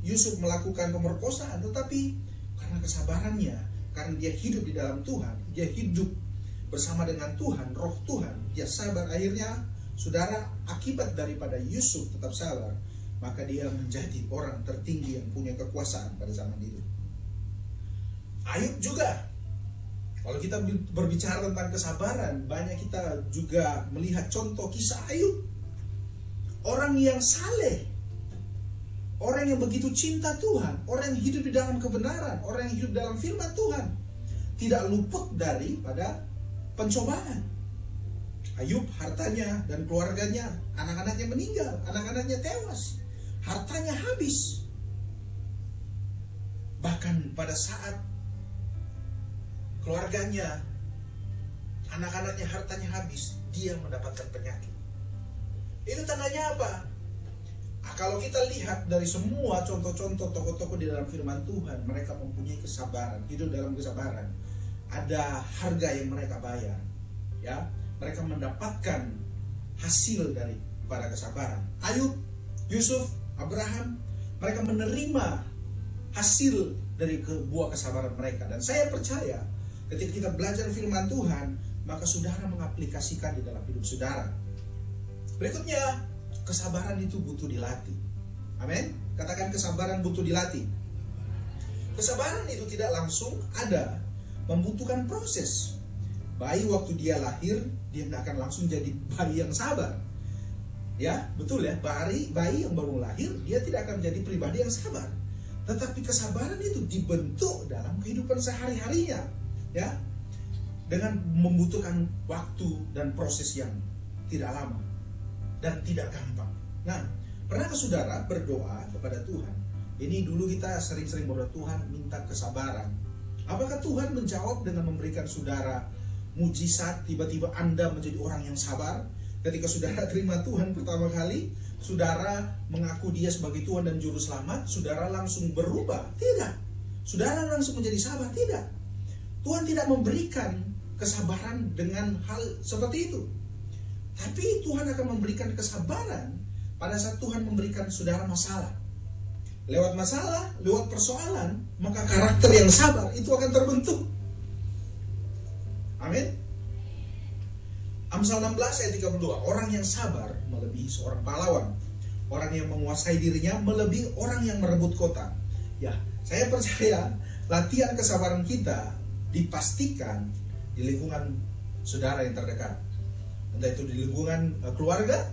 Yusuf melakukan pemerkosaan, tetapi karena kesabarannya, karena dia hidup di dalam Tuhan, dia hidup bersama dengan Tuhan, roh Tuhan, dia sabar. Akhirnya, saudara, akibat daripada Yusuf tetap sabar, maka dia menjadi orang tertinggi yang punya kekuasaan pada zaman itu. Ayub juga. Kalau kita berbicara tentang kesabaran, banyak kita juga melihat contoh kisah Ayub. Orang yang saleh, orang yang begitu cinta Tuhan, orang yang hidup di dalam kebenaran, orang yang hidup dalam firman Tuhan, tidak luput daripada pencobaan. Ayub, hartanya dan keluarganya, anak-anaknya meninggal, anak-anaknya tewas, hartanya habis. Bahkan pada saat keluarganya, anak-anaknya, hartanya habis, dia mendapatkan penyakit. Itu tandanya apa? Kalau kita lihat dari semua contoh-contoh tokoh-tokoh di dalam firman Tuhan, mereka mempunyai kesabaran, hidup dalam kesabaran. Ada harga yang mereka bayar, ya. Mereka mendapatkan hasil dari para kesabaran. Ayub, Yusuf, Abraham, mereka menerima hasil dari buah kesabaran mereka. Dan saya percaya ketika kita belajar firman Tuhan, maka saudara mengaplikasikan di dalam hidup saudara. Berikutnya, kesabaran itu butuh dilatih. Amin. Katakan, kesabaran butuh dilatih. Kesabaran itu tidak langsung ada, membutuhkan proses. Bayi waktu dia lahir, dia tidak akan langsung jadi bayi yang sabar. Ya, betul ya. Bayi yang baru lahir, dia tidak akan menjadi pribadi yang sabar. Tetapi kesabaran itu dibentuk dalam kehidupan sehari-harinya, ya, dengan membutuhkan waktu dan proses yang tidak lama dan tidak gampang. Nah, pernahkah saudara berdoa kepada Tuhan? Ini dulu kita sering-sering berdoa, Tuhan minta kesabaran. Apakah Tuhan menjawab dengan memberikan saudara mujizat, tiba-tiba Anda menjadi orang yang sabar? Ketika saudara terima Tuhan pertama kali, saudara mengaku dia sebagai Tuhan dan Juru Selamat, saudara langsung berubah? Tidak. Saudara langsung menjadi sabar? Tidak. Tuhan tidak memberikan kesabaran dengan hal seperti itu. Tapi Tuhan akan memberikan kesabaran pada saat Tuhan memberikan saudara masalah. Lewat masalah, lewat persoalan, maka karakter yang sabar itu akan terbentuk. Amin. Amsal 16 ayat 32, orang yang sabar melebihi seorang pahlawan. Orang yang menguasai dirinya melebihi orang yang merebut kota. Ya, saya percaya latihan kesabaran kita dipastikan di lingkungan saudara yang terdekat. Entah itu di lingkungan keluarga,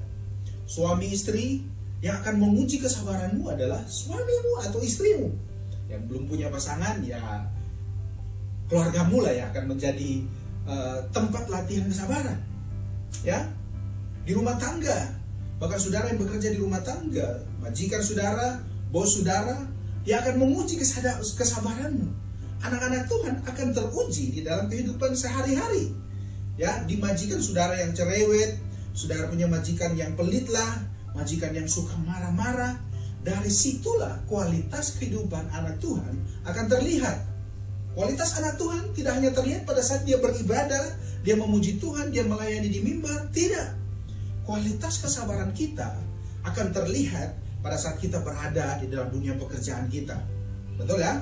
suami istri. Yang akan menguji kesabaranmu adalah suamimu atau istrimu. Yang belum punya pasangan, ya keluargamu lah yang akan menjadi tempat latihan kesabaran. Ya, di rumah tangga, bahkan saudara yang bekerja di rumah tangga, majikan saudara, bos saudara, dia akan menguji kesabaranmu. Anak-anak Tuhan akan teruji di dalam kehidupan sehari-hari. Ya, di majikan saudara yang cerewet, saudara punya majikan yang pelit lah, majikan yang suka marah-marah. Dari situlah kualitas kehidupan anak Tuhan akan terlihat. Kualitas anak Tuhan tidak hanya terlihat pada saat dia beribadah, dia memuji Tuhan, dia melayani di mimbar. Tidak. Kualitas kesabaran kita akan terlihat pada saat kita berada di dalam dunia pekerjaan kita. Betul ya?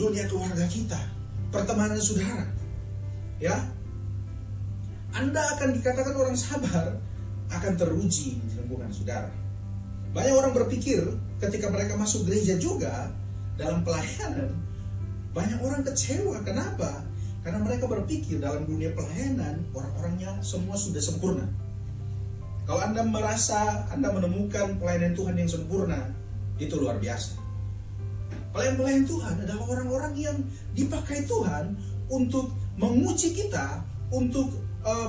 Dunia keluarga kita, pertemanan saudara. Ya, Anda akan dikatakan orang sabar akan teruji di lingkungan saudara. Banyak orang berpikir ketika mereka masuk gereja juga dalam pelayanan, banyak orang kecewa. Kenapa? Karena mereka berpikir dalam dunia pelayanan orang-orangnya semua sudah sempurna. Kalau Anda merasa Anda menemukan pelayanan Tuhan yang sempurna, itu luar biasa. Pelayan-pelayan Tuhan adalah orang-orang yang dipakai Tuhan untuk menguji kita, untuk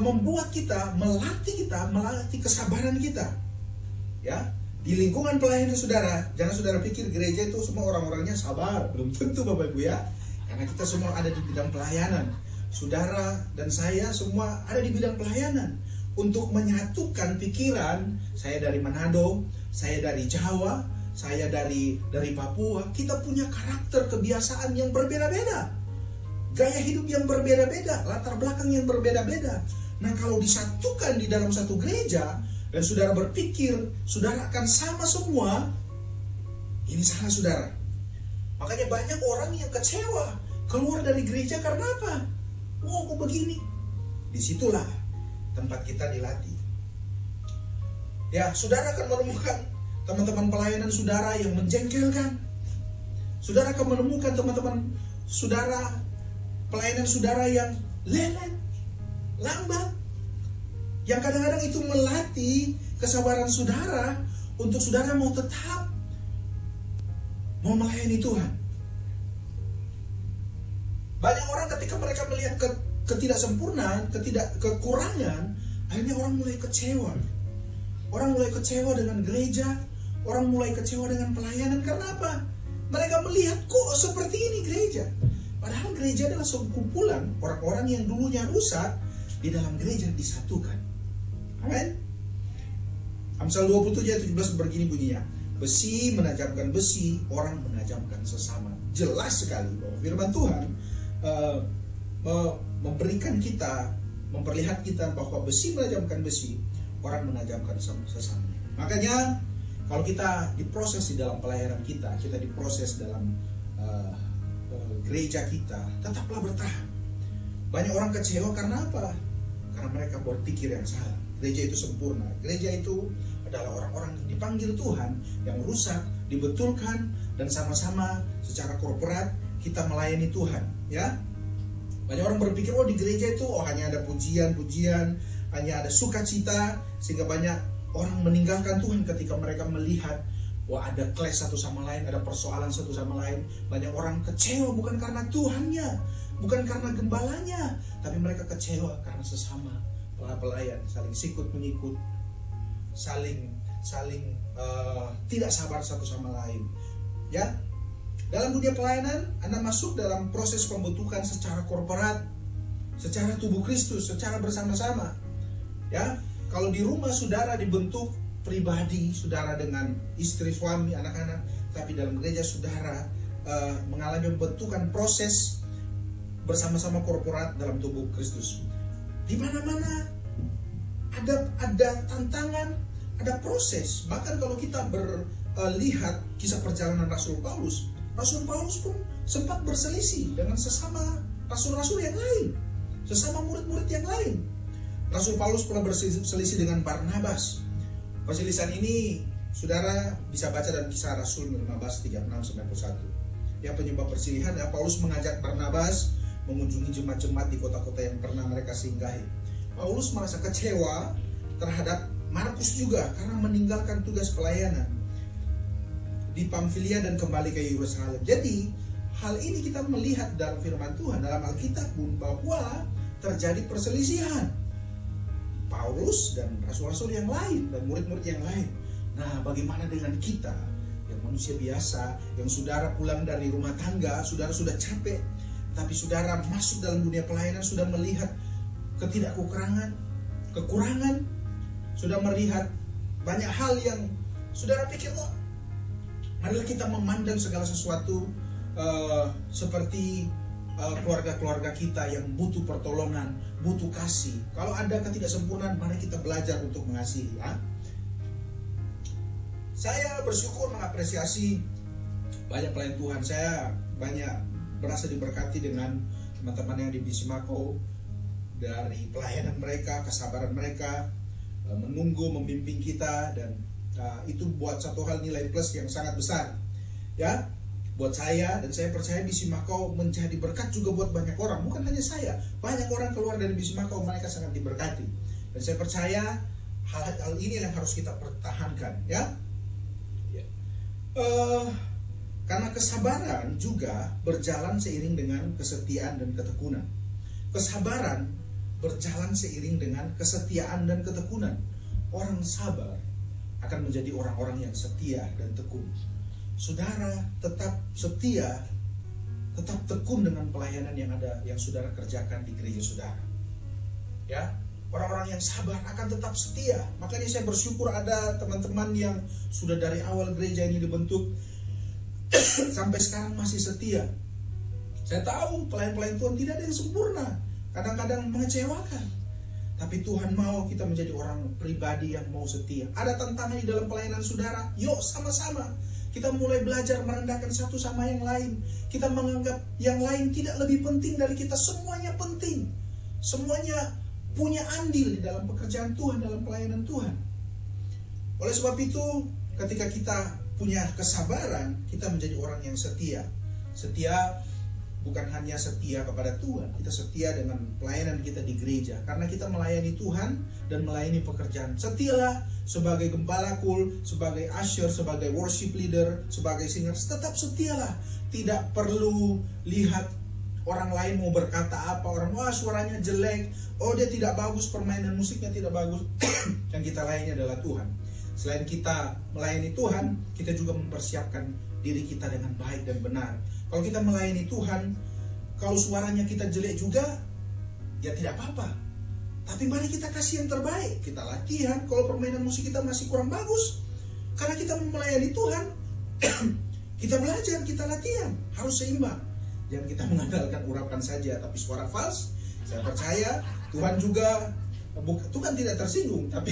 membuat kita, melatih kesabaran kita. Ya, di lingkungan pelayanan saudara, jangan saudara pikir gereja itu semua orang-orangnya sabar. Belum tentu Bapak Ibu ya. Karena kita semua ada di bidang pelayanan. Saudara dan saya semua ada di bidang pelayanan. Untuk menyatukan pikiran, saya dari Manado, saya dari Jawa, saya dari Papua, kita punya karakter kebiasaan yang berbeda-beda. Gaya hidup yang berbeda-beda, latar belakang yang berbeda-beda. Nah, kalau disatukan di dalam satu gereja dan saudara berpikir saudara akan sama semua, ini salah saudara. Makanya banyak orang yang kecewa keluar dari gereja karena apa? Oh, kok begini? Disitulah tempat kita dilatih. Ya, saudara akan menemukan teman-teman pelayanan saudara yang menjengkelkan. Saudara akan menemukan teman-teman saudara pelayanan saudara yang lelet, lambat, yang kadang-kadang itu melatih kesabaran saudara untuk saudara mau tetap mau melayani Tuhan. Banyak orang ketika mereka melihat ketidaksempurnaan, kekurangan, akhirnya orang mulai kecewa. Orang mulai kecewa dengan gereja, orang mulai kecewa dengan pelayanan. Karena apa? Mereka melihat kok seperti ini gereja. Padahal gereja adalah sekumpulan orang-orang yang dulunya rusak di dalam gereja disatukan. Amin. Amsal 27 ayat 17 begini bunyinya. Besi menajamkan besi, orang menajamkan sesama. Jelas sekali bahwa firman Tuhan memberikan kita, memperlihat kita bahwa besi menajamkan besi, orang menajamkan sesama. Makanya kalau kita diproses di dalam pelayanan kita diproses dalam gereja kita, tetaplah bertahan. Banyak orang kecewa karena apa? Karena mereka berpikir yang salah. Gereja itu sempurna. Gereja itu adalah orang-orang yang dipanggil Tuhan, yang rusak, dibetulkan, dan sama-sama secara korporat kita melayani Tuhan. Ya, banyak orang berpikir di gereja itu hanya ada pujian-pujian, hanya ada sukacita, sehingga banyak orang meninggalkan Tuhan ketika mereka melihat ada clash satu sama lain, ada persoalan satu sama lain. Banyak orang kecewa bukan karena Tuhannya, bukan karena gembalanya, tapi mereka kecewa karena sesama pelayan saling sikut menyikut, saling tidak sabar satu sama lain. Ya, dalam dunia pelayanan Anda masuk dalam proses pembentukan secara korporat, secara tubuh Kristus, secara bersama-sama. Ya, kalau di rumah saudara dibentuk pribadi, saudara dengan istri, suami, anak-anak, tapi dalam gereja saudara mengalami pembentukan proses bersama-sama korporat dalam tubuh Kristus. Di mana-mana ada tantangan, ada proses. Bahkan kalau kita lihat kisah perjalanan Rasul Paulus pun sempat berselisih dengan sesama rasul-rasul yang lain, sesama murid-murid yang lain. Rasul Paulus pernah berselisih dengan Barnabas. Perselisihan ini saudara bisa baca dalam Kisah Rasul 15:36-91. Yang penyebab perselisihan Paulus mengajak Barnabas mengunjungi jemaat-jemaat di kota-kota yang pernah mereka singgahi. Paulus merasa kecewa terhadap Markus juga karena meninggalkan tugas pelayanan di Pamfilia dan kembali ke Yerusalem. Jadi hal ini kita melihat dalam firman Tuhan, dalam Alkitab pun, bahwa terjadi perselisihan Paulus dan rasul-rasul yang lain dan murid-murid yang lain. Nah, bagaimana dengan kita yang manusia biasa, yang saudara pulang dari rumah tangga, saudara sudah capek, tapi saudara masuk dalam dunia pelayanan, sudah melihat kekurangan, sudah melihat banyak hal yang saudara pikir, marilah kita memandang segala sesuatu seperti keluarga-keluarga kita yang butuh pertolongan, butuh kasih. Kalau ada ketidaksempurnaan, mari kita belajar untuk mengasihi. Ya? Saya bersyukur mengapresiasi banyak pelayan Tuhan. Saya banyak merasa diberkati dengan teman-teman yang di Bisimako, dari pelayanan mereka, kesabaran mereka, menunggu, membimbing kita, dan itu buat satu hal nilai plus yang sangat besar. Ya, buat saya, dan saya percaya Bisimako menjadi berkat juga buat banyak orang. Bukan hanya saya, banyak orang keluar dari Bisimako, mereka sangat diberkati. Dan saya percaya hal-hal ini yang harus kita pertahankan. Ya, karena kesabaran juga berjalan seiring dengan kesetiaan dan ketekunan. Kesabaran berjalan seiring dengan kesetiaan dan ketekunan. Orang sabar akan menjadi orang-orang yang setia dan tekun. Saudara tetap setia, tetap tekun dengan pelayanan yang saudara kerjakan di gereja saudara. Ya, orang-orang yang sabar akan tetap setia. Makanya saya bersyukur ada teman-teman yang sudah dari awal gereja ini dibentuk sampai sekarang masih setia. Saya tahu pelayan-pelayan Tuhan tidak ada yang sempurna, kadang-kadang mengecewakan. Tapi Tuhan mau kita menjadi orang pribadi yang mau setia. Ada tantangan di dalam pelayanan saudara, yuk sama-sama kita mulai belajar merendahkan satu sama yang lain. Kita menganggap yang lain tidak lebih penting dari kita. Semuanya penting. Semuanya punya andil di dalam pekerjaan Tuhan, dalam pelayanan Tuhan. Oleh sebab itu, ketika kita punya kesabaran, kita menjadi orang yang setia. Setia bukan hanya setia kepada Tuhan, kita setia dengan pelayanan kita di gereja. Karena kita melayani Tuhan dan melayani pekerjaan. Setialah sebagai gembala kul, sebagai usher, sebagai worship leader, sebagai singer. Tetap setialah. Tidak perlu lihat orang lain mau berkata apa. Orang, suaranya jelek, dia tidak bagus, permainan musiknya tidak bagus. Yang kita layani adalah Tuhan. Selain kita melayani Tuhan, kita juga mempersiapkan diri kita dengan baik dan benar. Kalau kita melayani Tuhan, Kalau suaranya kita jelek juga, ya tidak apa-apa. Tapi mari kita kasih yang terbaik. Kita latihan. Kalau permainan musik kita masih kurang bagus, karena kita mau melayani Tuhan, kita belajar, kita latihan. Harus seimbang. Jangan kita mengandalkan urapan saja, tapi suara fals. Saya percaya Tuhan juga, Tuhan tidak tersinggung, tapi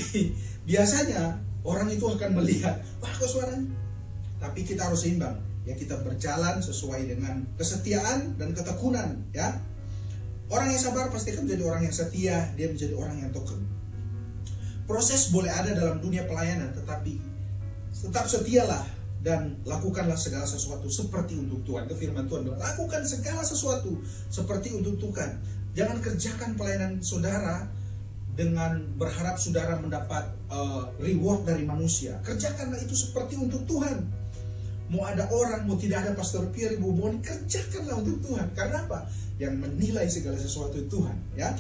biasanya orang itu akan melihat, wah kok suaranya. Tapi kita harus seimbang. Ya, kita berjalan sesuai dengan kesetiaan dan ketekunan, ya. Orang yang sabar pasti akan menjadi orang yang setia, dia menjadi orang yang tekun. Proses boleh ada dalam dunia pelayanan, tetapi tetap setialah dan lakukanlah segala sesuatu seperti untuk Tuhan. Itu firman Tuhan, lakukan segala sesuatu seperti untuk Tuhan. Jangan kerjakan pelayanan saudara dengan berharap saudara mendapat reward dari manusia. Kerjakanlah itu seperti untuk Tuhan. Mau ada orang, mau tidak ada Pastor Pierre, Ibu Boni, kerjakanlah untuk Tuhan. Karena apa? Yang menilai segala sesuatu itu Tuhan, ya.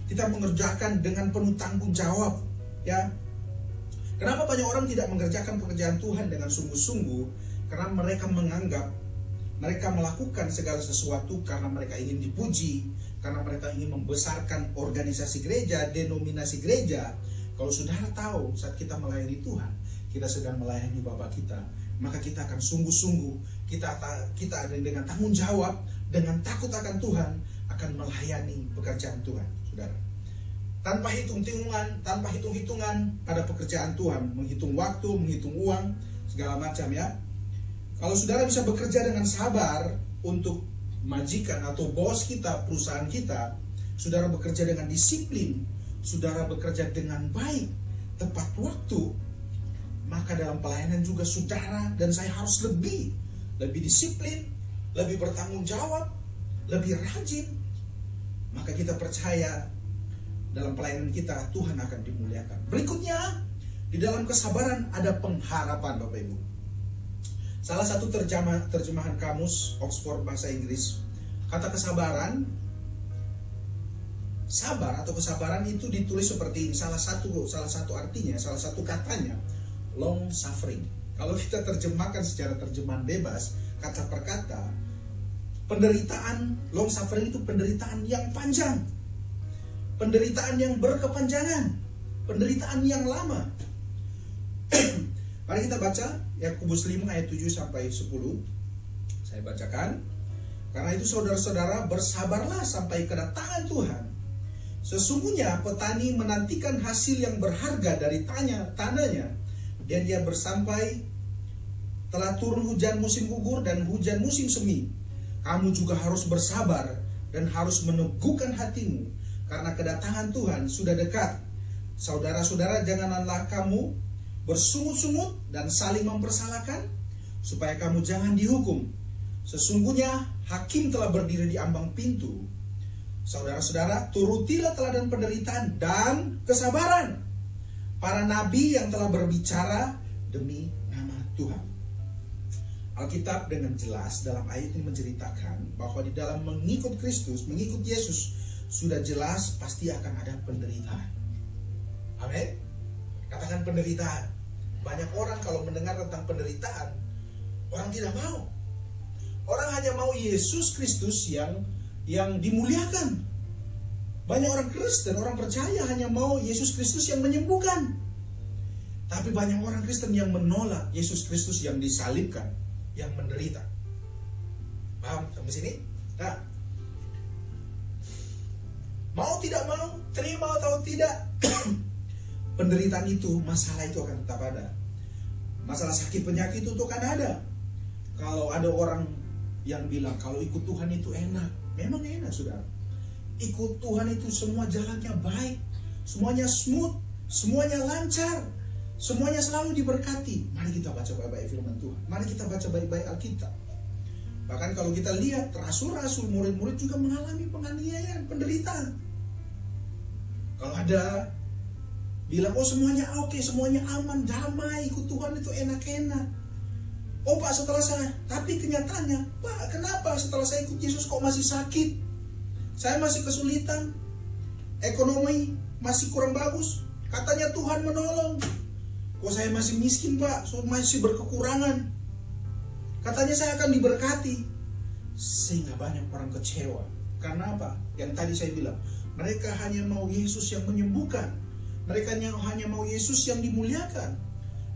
Kita mengerjakan dengan penuh tanggung jawab, ya. Kenapa banyak orang tidak mengerjakan pekerjaan Tuhan dengan sungguh-sungguh? Karena mereka menganggap mereka melakukan segala sesuatu karena mereka ingin dipuji, karena mereka ingin membesarkan organisasi gereja, denominasi gereja. Kalau saudara tahu saat kita melayani Tuhan, kita sedang melayani Bapa kita, maka kita akan sungguh-sungguh, kita ada dengan tanggung jawab, dengan takut akan Tuhan, akan melayani pekerjaan Tuhan, saudara. Tanpa hitung-hitungan, tanpa hitung-hitungan pada pekerjaan Tuhan, menghitung waktu, menghitung uang, segala macam, ya. Kalau saudara bisa bekerja dengan sabar untuk majikan atau bos kita, perusahaan kita, saudara bekerja dengan disiplin, saudara bekerja dengan baik, tepat waktu, maka dalam pelayanan juga saudara dan saya harus lebih disiplin, lebih bertanggung jawab, lebih rajin. Maka kita percaya dalam pelayanan kita Tuhan akan dimuliakan. Berikutnya, di dalam kesabaran ada pengharapan, Bapak Ibu. Salah satu terjemahan kamus Oxford Bahasa Inggris, kata kesabaran, sabar atau kesabaran itu ditulis seperti ini. Salah satu artinya, salah satu katanya, long suffering. Kalau kita terjemahkan secara terjemahan bebas, kata per kata, penderitaan, long suffering itu penderitaan yang panjang, penderitaan yang berkepanjangan, penderitaan yang lama. Mari kita baca Yakobus 5 ayat 7 sampai 10. Saya bacakan. Karena itu saudara-saudara, bersabarlah sampai kedatangan Tuhan. Sesungguhnya petani menantikan hasil yang berharga dari tanahnya, dan dia bersampai telah turun hujan musim gugur dan hujan musim semi. Kamu juga harus bersabar dan harus meneguhkan hatimu, karena kedatangan Tuhan sudah dekat. Saudara-saudara, janganlah kamu bersungut-sungut dan saling mempersalahkan, supaya kamu jangan dihukum. Sesungguhnya hakim telah berdiri di ambang pintu. Saudara-saudara, turutilah teladan penderitaan dan kesabaran para nabi yang telah berbicara demi nama Tuhan. Alkitab dengan jelas dalam ayat ini menceritakan bahwa di dalam mengikut Kristus, mengikut Yesus, sudah jelas pasti akan ada penderitaan. Amin. Katakan penderitaan. Banyak orang kalau mendengar tentang penderitaan, orang tidak mau. Orang hanya mau Yesus Kristus yang dimuliakan. Banyak orang Kristen, orang percaya hanya mau Yesus Kristus yang menyembuhkan. Tapi banyak orang Kristen yang menolak Yesus Kristus yang disalibkan, yang menderita. Paham sampai sini? Nah, mau tidak mau, terima atau tidak, penderitaan itu, masalah itu akan tetap ada. Masalah sakit penyakit itu akan ada. Kalau ada orang yang bilang kalau ikut Tuhan itu enak, memang enak, saudara. Ikut Tuhan itu semua jalannya baik, semuanya smooth, semuanya lancar, semuanya selalu diberkati. Mari kita baca baik-baik firman Tuhan. Mari kita baca baik-baik Alkitab. Bahkan kalau kita lihat rasul-rasul, murid-murid juga mengalami penganiayaan, penderitaan. Kalau ada bilang, oh semuanya oke, semuanya aman, damai, ikut Tuhan itu enak-enak. Oh Pak, setelah saya, tapi kenyataannya, Pak, kenapa setelah saya ikut Yesus kok masih sakit? Saya masih kesulitan, ekonomi masih kurang bagus. Katanya Tuhan menolong, kok saya masih miskin Pak, masih berkekurangan. Katanya saya akan diberkati. Sehingga banyak orang kecewa. Karena apa? Yang tadi saya bilang, mereka hanya mau Yesus yang menyembuhkan. Mereka hanya mau Yesus yang dimuliakan.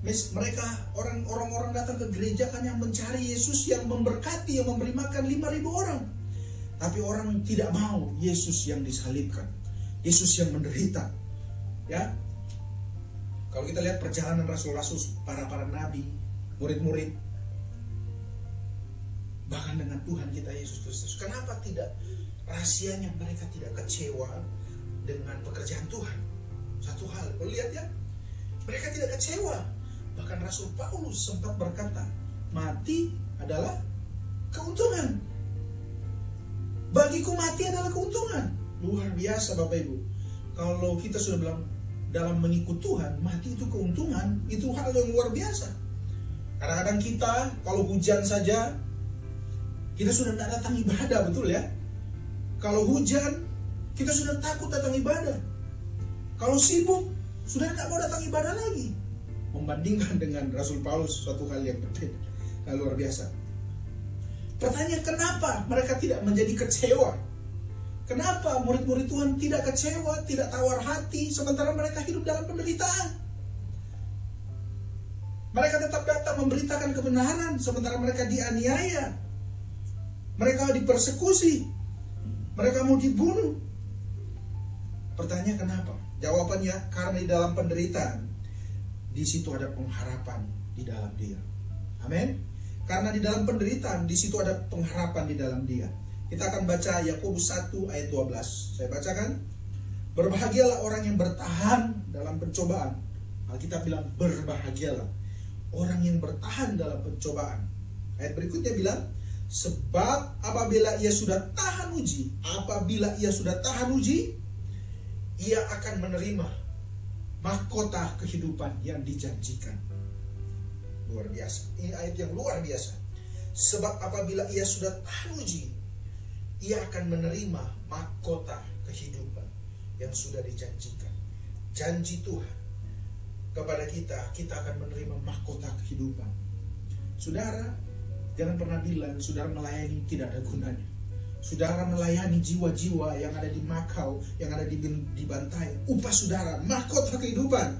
Mereka orang-orang datang ke gereja hanya mencari Yesus yang memberkati, yang memberi makan 5.000 orang. Tapi orang tidak mau Yesus yang disalibkan, Yesus yang menderita. Ya, kalau kita lihat perjalanan rasul-rasul, para nabi, murid-murid, bahkan dengan Tuhan kita Yesus Kristus, kenapa tidak rahasianya mereka tidak kecewa dengan pekerjaan Tuhan? Satu hal, kalau lihat ya, mereka tidak kecewa. Bahkan Rasul Paulus sempat berkata, mati adalah keuntungan. Bagiku mati adalah keuntungan. Luar biasa Bapak Ibu. Kalau kita sudah bilang dalam mengikut Tuhan, mati itu keuntungan, itu hal yang luar biasa. Kadang-kadang kita kalau hujan saja, kita sudah tidak datang ibadah, betul ya? Kalau hujan, kita sudah takut datang ibadah. Kalau sibuk, sudah tidak mau datang ibadah lagi. Membandingkan dengan Rasul Paulus, suatu hal yang berbeda, hal luar biasa. Pertanyaan, kenapa mereka tidak menjadi kecewa? Kenapa murid-murid Tuhan tidak kecewa, tidak tawar hati, sementara mereka hidup dalam penderitaan? Mereka tetap datang memberitakan kebenaran, sementara mereka dianiaya. Mereka dipersekusi. Mereka mau dibunuh. Pertanyaan kenapa? Jawabannya, karena di dalam penderitaan, di situ ada pengharapan di dalam Dia. Amin. Karena di dalam penderitaan, di situ ada pengharapan di dalam Dia. Kita akan baca Yakobus 1 ayat 12. Saya bacakan. Berbahagialah orang yang bertahan dalam pencobaan. Alkitab bilang berbahagialah orang yang bertahan dalam pencobaan. Ayat berikutnya bilang, sebab apabila ia sudah tahan uji, ia akan menerima mahkota kehidupan yang dijanjikan. Luar biasa. Ini ayat yang luar biasa. Sebab apabila ia sudah tahan uji, ia akan menerima mahkota kehidupan yang sudah dijanjikan. Janji Tuhan kepada kita akan menerima mahkota kehidupan. Saudara, jangan pernah bilang saudara melayani tidak ada gunanya. Saudara melayani jiwa-jiwa yang ada di Makau, yang ada di Bantaeng. Upah saudara, mahkota kehidupan.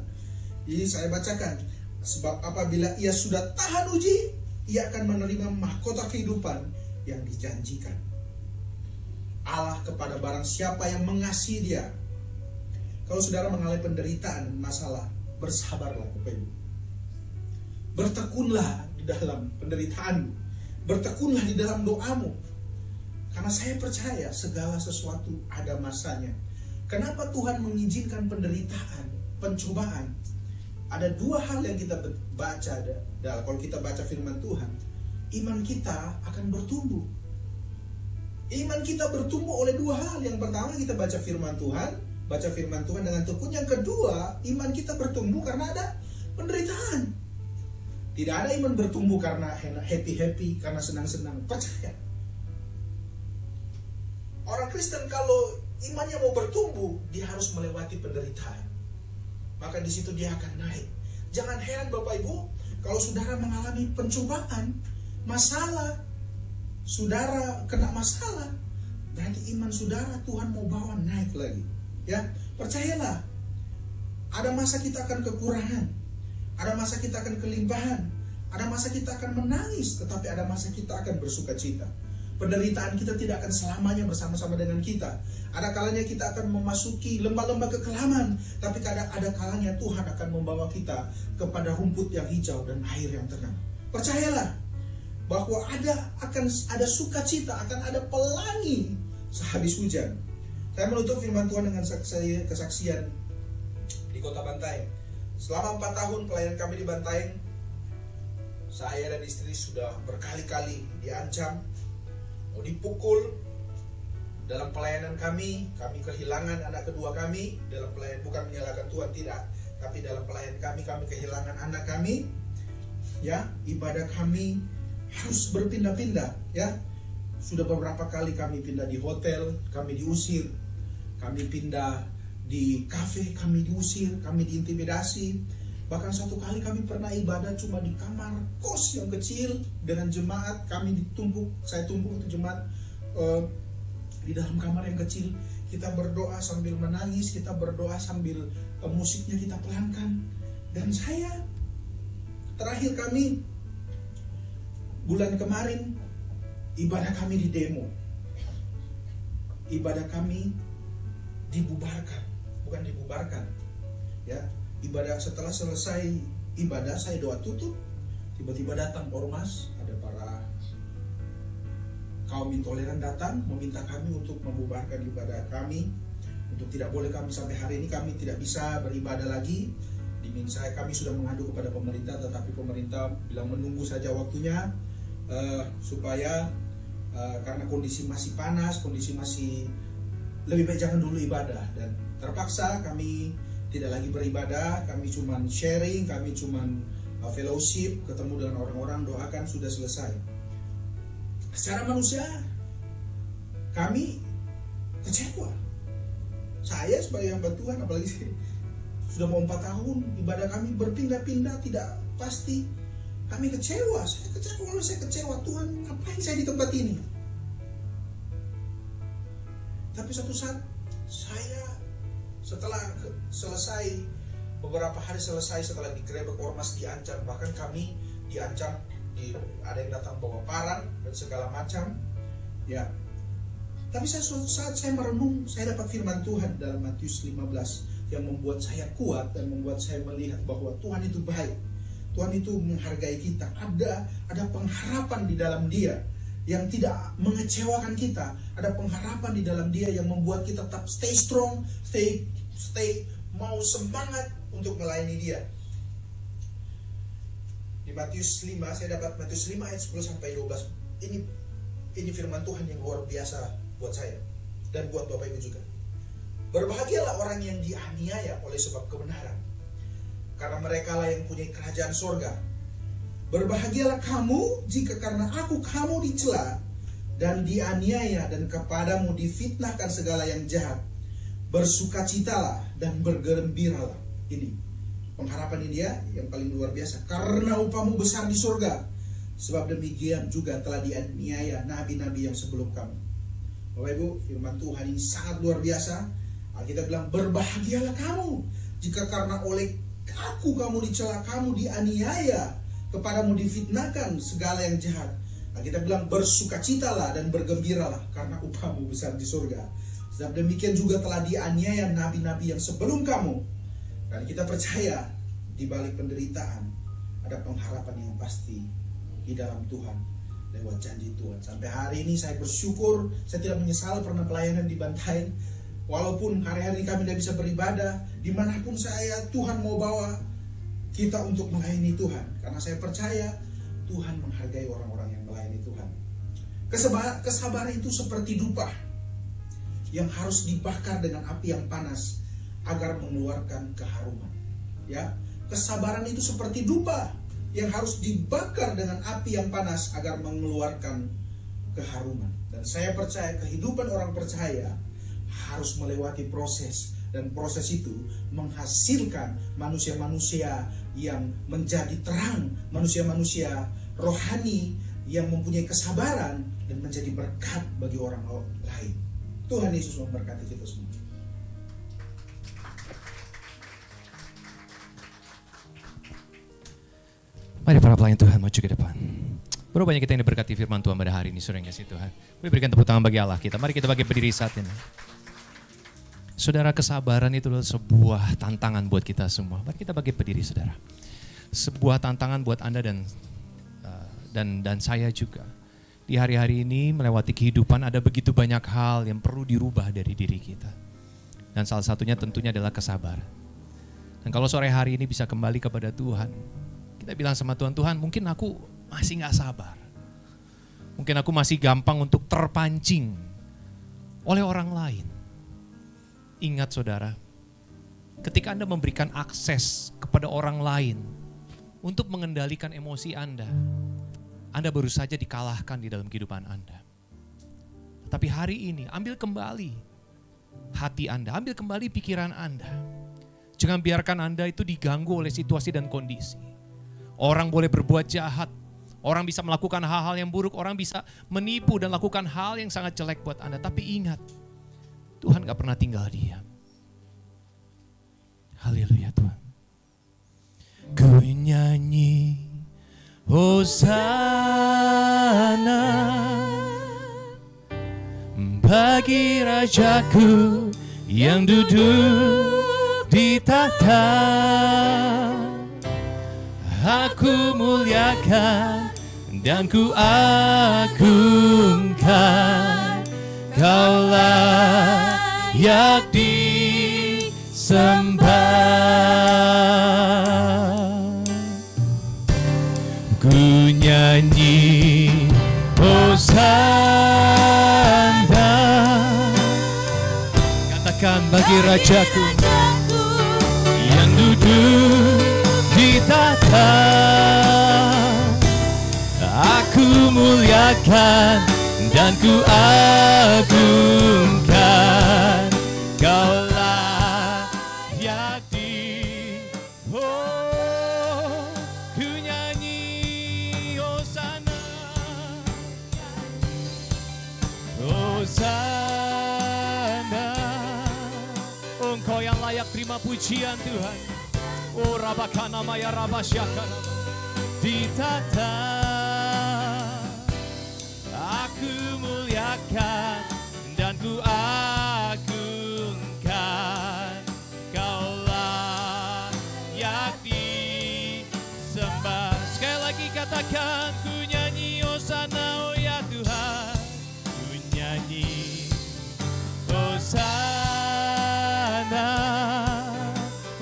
Jadi saya bacakan. Sebab apabila ia sudah tahan uji, ia akan menerima mahkota kehidupan yang dijanjikan. Allah kepada barang siapa yang mengasihi Dia. Kalau saudara mengalami penderitaan dan masalah, bersabarlah Bapak Ibu. Bertekunlah di dalam penderitaanmu. Bertekunlah di dalam doamu. Karena saya percaya segala sesuatu ada masanya. Kenapa Tuhan mengizinkan penderitaan, pencobaan? Ada dua hal yang kita baca. Kalau kita baca firman Tuhan, iman kita akan bertumbuh. Iman kita bertumbuh oleh dua hal. Yang pertama, kita baca firman Tuhan dengan tekun. Yang kedua, iman kita bertumbuh karena ada penderitaan. Tidak ada iman bertumbuh karena happy-happy, karena senang-senang. Percaya. Orang Kristen kalau imannya mau bertumbuh, dia harus melewati penderitaan. Maka di situ dia akan naik. Jangan heran Bapak Ibu, kalau saudara mengalami pencobaan, masalah, saudara kena masalah, berarti iman saudara Tuhan mau bawa naik lagi. Ya, percayalah. Ada masa kita akan kekurangan, ada masa kita akan kelimpahan, ada masa kita akan menangis, tetapi ada masa kita akan bersuka cita. Penderitaan kita tidak akan selamanya bersama-sama dengan kita. Ada kalanya kita akan memasuki lembah-lembah kekelaman, tapi ada kalanya Tuhan akan membawa kita kepada rumput yang hijau dan air yang tenang. Percayalah bahwa akan ada sukacita, akan ada pelangi sehabis hujan. Saya menutup firman Tuhan dengan kesaksian di Kota Bantaeng. Selama 4 tahun pelayanan kami di Bantaeng, saya dan istri sudah berkali-kali diancam, mau dipukul. Dalam pelayanan kami kehilangan anak kedua kami. Dalam pelayanan, bukan menyalahkan Tuhan, tidak, tapi dalam pelayanan kami kehilangan anak kami. Ya, ibadah kami harus berpindah-pindah. Ya, sudah beberapa kali kami pindah di hotel, kami diusir. Kami pindah di kafe, kami diusir, kami diintimidasi. Bahkan satu kali kami pernah ibadah cuma di kamar kos yang kecil dengan jemaat. Saya tumpuk itu jemaat di dalam kamar yang kecil, kita berdoa sambil menangis, kita berdoa sambil musiknya kita pelankan. Dan terakhir kami bulan kemarin ibadah kami di demo, ibadah kami dibubarkan, bukan dibubarkan ya, ibadah. Setelah selesai ibadah saya doa tutup, tiba-tiba datang ormas, ada para kaum intoleran datang meminta kami untuk membubarkan ibadah kami, untuk tidak boleh kami sampai hari ini kami tidak bisa beribadah lagi. Kami sudah mengadu kepada pemerintah, tetapi pemerintah bilang menunggu saja waktunya, supaya karena kondisi masih panas, kondisi masih lebih baik jangan dulu ibadah. Dan terpaksa kami tidak lagi beribadah, kami cuman sharing, kami cuman fellowship, ketemu dengan orang-orang, doakan, sudah selesai. Secara manusia kami kecewa. Saya sebagai hamba Tuhan, apalagi sudah mau 4 tahun ibadah kami berpindah-pindah, tidak pasti. Kami kecewa, saya kecewa, Tuhan ngapain saya di tempat ini. Tapi suatu saat saya setelah selesai, beberapa hari selesai, setelah digerebek ormas, diancam, bahkan kami diancam, ada yang datang bawa parang dan segala macam ya. Tapi suatu saat saya merenung, saya dapat firman Tuhan dalam Matius 15 yang membuat saya kuat dan membuat saya melihat bahwa Tuhan itu baik, Tuhan itu menghargai kita. Ada pengharapan di dalam Dia yang tidak mengecewakan kita. Ada pengharapan di dalam Dia yang membuat kita tetap stay strong, stay mau semangat untuk melayani Dia. Di Matius 5, saya dapat Matius 5 ayat 10 sampai 12. Ini firman Tuhan yang luar biasa buat saya dan buat Bapak Ibu juga. Berbahagialah orang yang dianiaya oleh sebab kebenaran, karena merekalah yang punya kerajaan sorga. Berbahagialah kamu jika karena aku kamu dicela dan dianiaya dan kepadamu difitnahkan segala yang jahat. Bersukacitalah dan bergembiralah. Ini pengharapan Dia yang paling luar biasa. Karena upahmu besar di surga, sebab demikian juga telah dianiaya nabi-nabi yang sebelum kamu. Bapak Ibu, firman Tuhan ini sangat luar biasa. Alkitab bilang, berbahagialah kamu jika karena oleh aku kamu dicela, kamu dianiaya, kepadamu difitnahkan segala yang jahat. Alkitab bilang, bersukacitalah dan bergembiralah karena upahmu besar di surga. Sebab demikian juga telah dianiaya nabi-nabi yang sebelum kamu. Dan kita percaya di balik penderitaan ada pengharapan yang pasti di dalam Tuhan lewat janji Tuhan. Sampai hari ini saya bersyukur, saya tidak menyesal pernah pelayanan di Bantaeng. Walaupun hari-hari kami tidak bisa beribadah, dimanapun saya, Tuhan mau bawa kita untuk melayani Tuhan. Karena saya percaya Tuhan menghargai orang-orang yang melayani Tuhan. Kesabaran itu seperti dupa yang harus dibakar dengan api yang panas agar mengeluarkan keharuman. Ya, kesabaran itu seperti dupa yang harus dibakar dengan api yang panas agar mengeluarkan keharuman. Dan saya percaya kehidupan orang percaya harus melewati proses, dan proses itu menghasilkan manusia-manusia yang menjadi terang, manusia-manusia rohani yang mempunyai kesabaran dan menjadi berkat bagi orang lain. Tuhan Yesus memberkati kita semua. Mari para pelayan Tuhan maju ke depan. Berapa banyak kita yang diberkati firman Tuhan pada hari ini, saudara yang kasih Tuhan. Mari berikan tepuk tangan bagi Allah kita. Mari kita bagi berdiri saat ini. Saudara, kesabaran itu adalah sebuah tantangan buat kita semua. Mari kita bagi berdiri, saudara. Sebuah tantangan buat Anda dan saya juga. Di hari-hari ini melewati kehidupan ada begitu banyak hal yang perlu dirubah dari diri kita. Dan salah satunya tentunya adalah kesabaran. Dan kalau sore hari ini bisa kembali kepada Tuhan, kita bilang sama Tuhan, Tuhan mungkin aku masih gak sabar. Mungkin aku masih gampang untuk terpancing oleh orang lain. Ingat saudara, ketika Anda memberikan akses kepada orang lain untuk mengendalikan emosi Anda baru saja dikalahkan di dalam kehidupan Anda. Tapi hari ini ambil kembali hati Anda, ambil kembali pikiran Anda. Jangan biarkan Anda itu diganggu oleh situasi dan kondisi. Orang boleh berbuat jahat, Orang bisa melakukan hal-hal yang buruk, orang bisa menipu dan lakukan hal yang sangat jelek buat Anda. Tapi ingat, Tuhan gak pernah tinggal diam. Haleluya Tuhan. Ku nyanyi Hosana bagi Rajaku yang duduk di tahta. Aku muliakan dan ku agungkan, Kau layak disembah. Ku nyanyi Hosana, katakan bagi Rajaku yang duduk di tahta. Aku muliakan dan ku agungkan, Kau layak ku nyanyi Hosana, Hosana. Oh, Engkau yang layak terima pujian Tuhan. Oh, Rabakana Maya Rabasyakana di tahta. Aku muliakan dan ku agungkan, Kau layak disembah. Sekali lagi katakan, ku nyanyi Hosana, oh ya Tuhan. Ku nyanyi Hosana,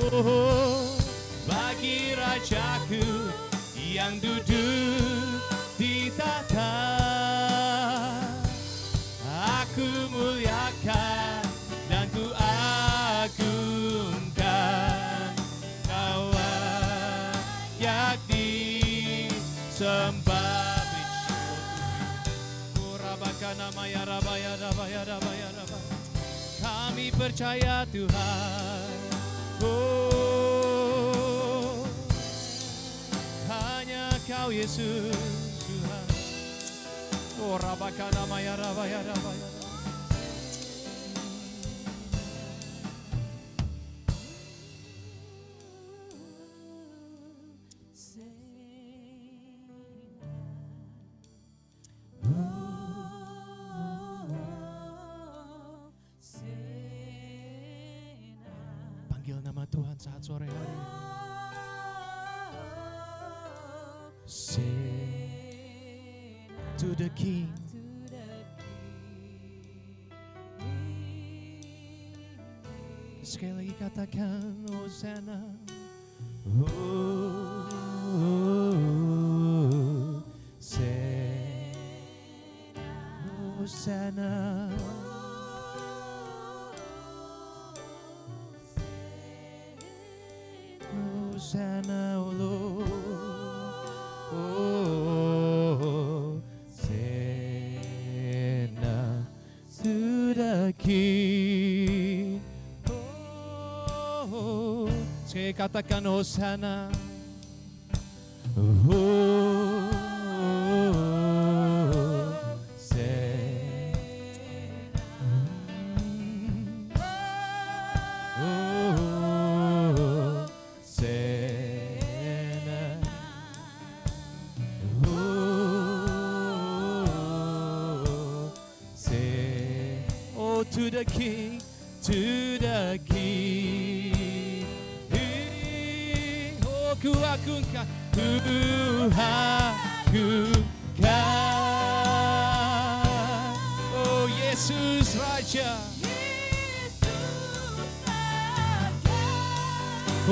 oh, bagi Rajaku yang duduk di tahta. Aku muliakan dan ku agungkan, Kau layak disembah. Kami percaya Tuhan, oh, hanya Kau Yesus Tuhan. Oh, Rabakana Maya Rabaya Rabaya. Panggil nama Tuhan saat sore hari. Say to the King. Sekali lagi katakan Hosana. Hosana. Hosana, oh Lord. Hosana to the King. Sekali katakan Hosana. To the King, to the King. Oh, ku agungkan, ku agungkan. Oh, Yesus Raja.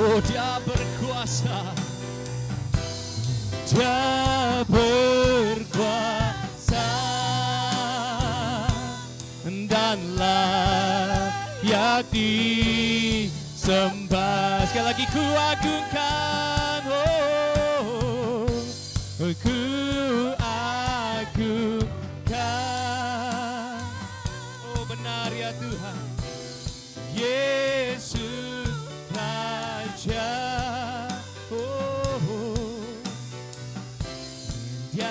Oh, Dia berkuasa. Dia berkuasa. Dan layak disembah. Sekali lagi ku agungkan, oh, ku agungkan. Oh, benar ya Tuhan, Yesus Raja. Oh, Dia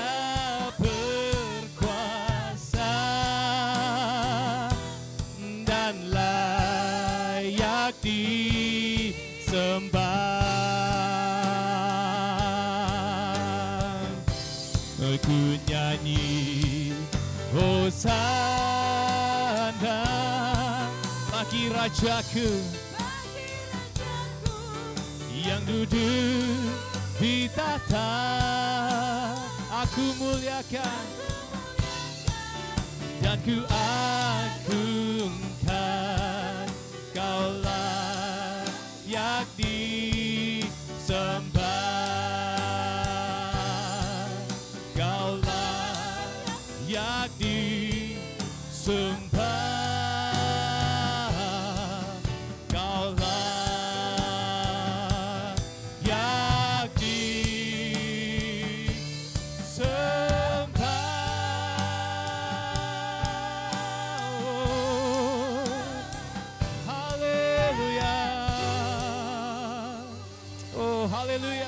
nyanyi Hosana bagi Rajaku yang duduk di tahta. Aku muliakan dan ku agungkan, Kau layak disembah, Kau layak disembah, Kau layak disembah. Oh, haleluya.